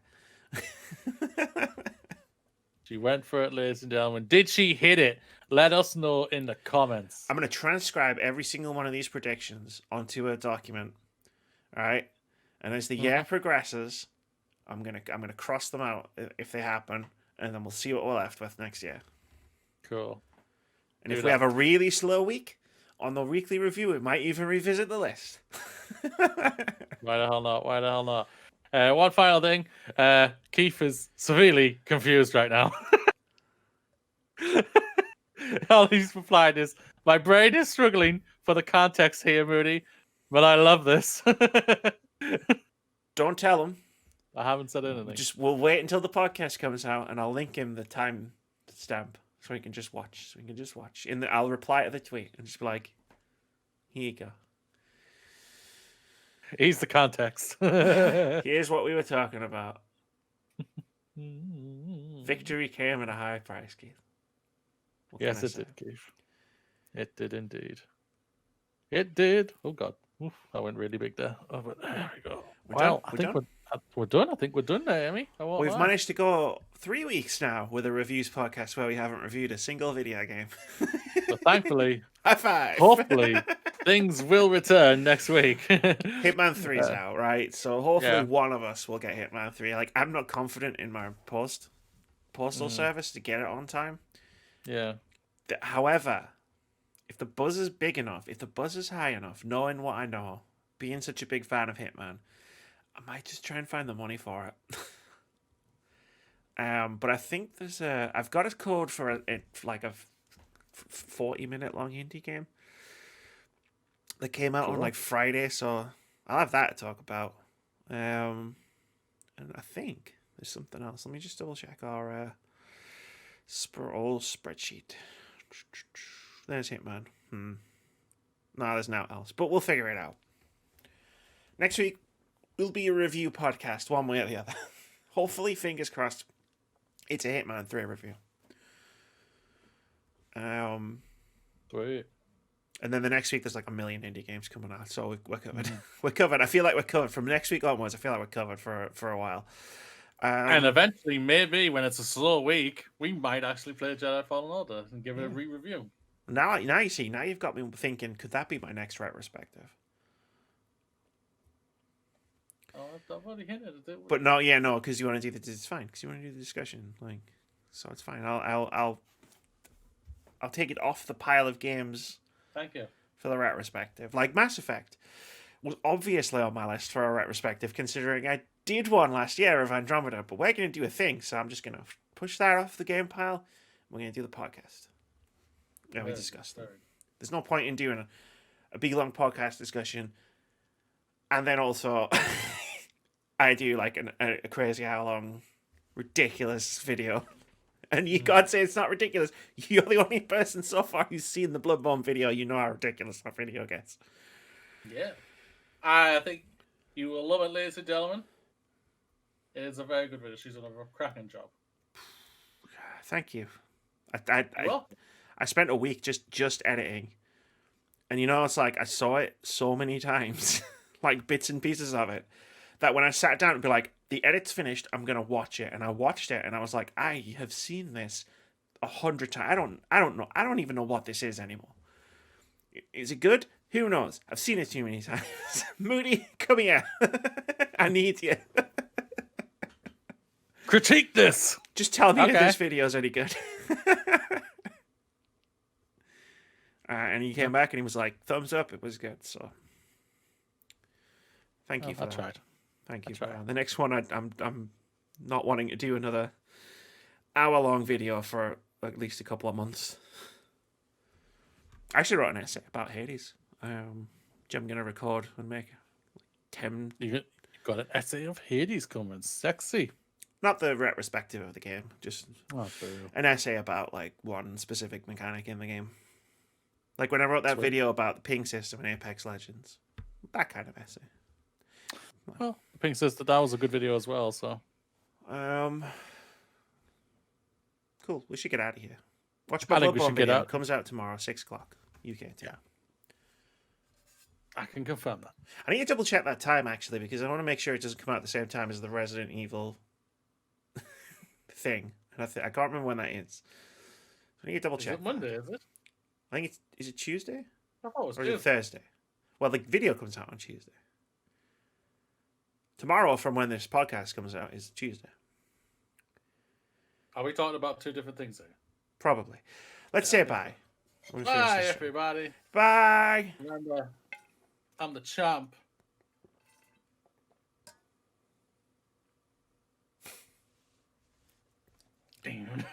She went for it, ladies and gentlemen. Did she hit it? Let us know in the comments. I'm gonna transcribe every single one of these predictions onto a document. All right, and as the year progresses, I'm gonna cross them out if they happen, and then we'll see what we're left with next year. Cool. And Do if we that. have a really slow week on the weekly review, we might even revisit the list. Why the hell not? Why the hell not? One final thing. Keith is severely confused right now. All he's replied is, "My brain is struggling for the context here, Moody, but I love this." Don't tell him. I haven't said anything. We'll wait until the podcast comes out, and I'll link him the time stamp so he can just watch. I'll reply to the tweet and just be like, "Here you go. He's the context. Here's what we were talking about. Victory came at a high price, Keith." What Yes, can I it say? did, Keith. It did indeed. It did. Oh God, oof, I went really big there. Oh, but there we go. We're Well, done. I We're think done. we're done. I think we're done there, Amy. I won't We've lie. managed to go 3 weeks now with a reviews podcast where we haven't reviewed a single video game. So thankfully, High five. hopefully, things will return next week. Hitman 3's out, right? So hopefully Yeah. one of us will get Hitman 3. Like, I'm not confident in my postal service to get it on time. Yeah. However, if the buzz is big enough, if the buzz is high enough, knowing what I know, being such a big fan of Hitman, I might just try and find the money for it. But I think I've got a code for like a 40-minute long indie game that came out on like Friday, so I'll have that to talk about. And I think there's something else. Let me just double check our old spreadsheet. There's Hitman. No, there's now else, but we'll figure it out. Next week will be a review podcast, one way or the other. Hopefully, fingers crossed, it's a Hitman 3 review. Sweet. And then the next week there's like a million indie games coming out, so we're covered. We're covered. I feel like we're covered from next week onwards. I feel like we're covered for a while. And eventually, maybe when it's a slow week, we might actually play Jedi Fallen Order and give it a re-review. Now you see. Now you've got me thinking. Could that be my next retrospective? Oh, I've already hinted at it. But no, because you want to do it's fine. Because you want to do the discussion, like, so it's fine. I'll take it off the pile of games. Thank you. For the retrospective, like Mass Effect was obviously on my list for a retrospective, considering I did one last year of Andromeda. But we're going to do a thing, so I'm just going to push that off the game pile. We're going to do the podcast. Yeah, we discussed them. There's no point in doing a big long podcast discussion, and then also I do like a crazy hour long ridiculous video. And you can't say it's not ridiculous. You're the only person so far who's seen the Bloodborne video. You know how ridiculous that video gets. Yeah. I think you will love it, ladies and gentlemen. It is a very good video. She's done a cracking job. Thank you. I spent a week just editing. And it's like I saw it so many times, like bits and pieces of it, that when I sat down and be like, the edit's finished, I'm gonna watch it. And I watched it and I was like, I have seen this 100 times. I don't know. I don't even know what this is anymore. Is it good? Who knows? I've seen it too many times. Moody, come here. I need you. Critique this. Just tell me if this video's any good. And he came back and he was like, thumbs up, it was good. So thank you for that. Tried. Thank you for that. The next one, I'm not wanting to do another hour-long video for at least a couple of months. I actually wrote an essay about Hades. I'm going to record and make 10... You got an essay of Hades coming. Sexy. Not the retrospective of the game, just true. An essay about like one specific mechanic in the game. Like when I wrote that video about the ping system in Apex Legends. That kind of essay. Well, Pink says that was a good video as well, so. Cool. We should get out of here. Watch my Bloodborne video. Comes out tomorrow, 6 o'clock UK time. Yeah. I can confirm that. I need to double check that time actually, because I want to make sure it doesn't come out at the same time as the Resident Evil thing. And I can't remember when that is. I need to double check. Is it Monday, is it? I think is it Tuesday? I thought it was or Tuesday. Is it Thursday? Well, the video comes out on Tuesday. Tomorrow, from when this podcast comes out, is Tuesday. Are we talking about two different things here? Probably. Let's say bye. Bye, everybody. Bye. Remember, I'm the champ. Damn.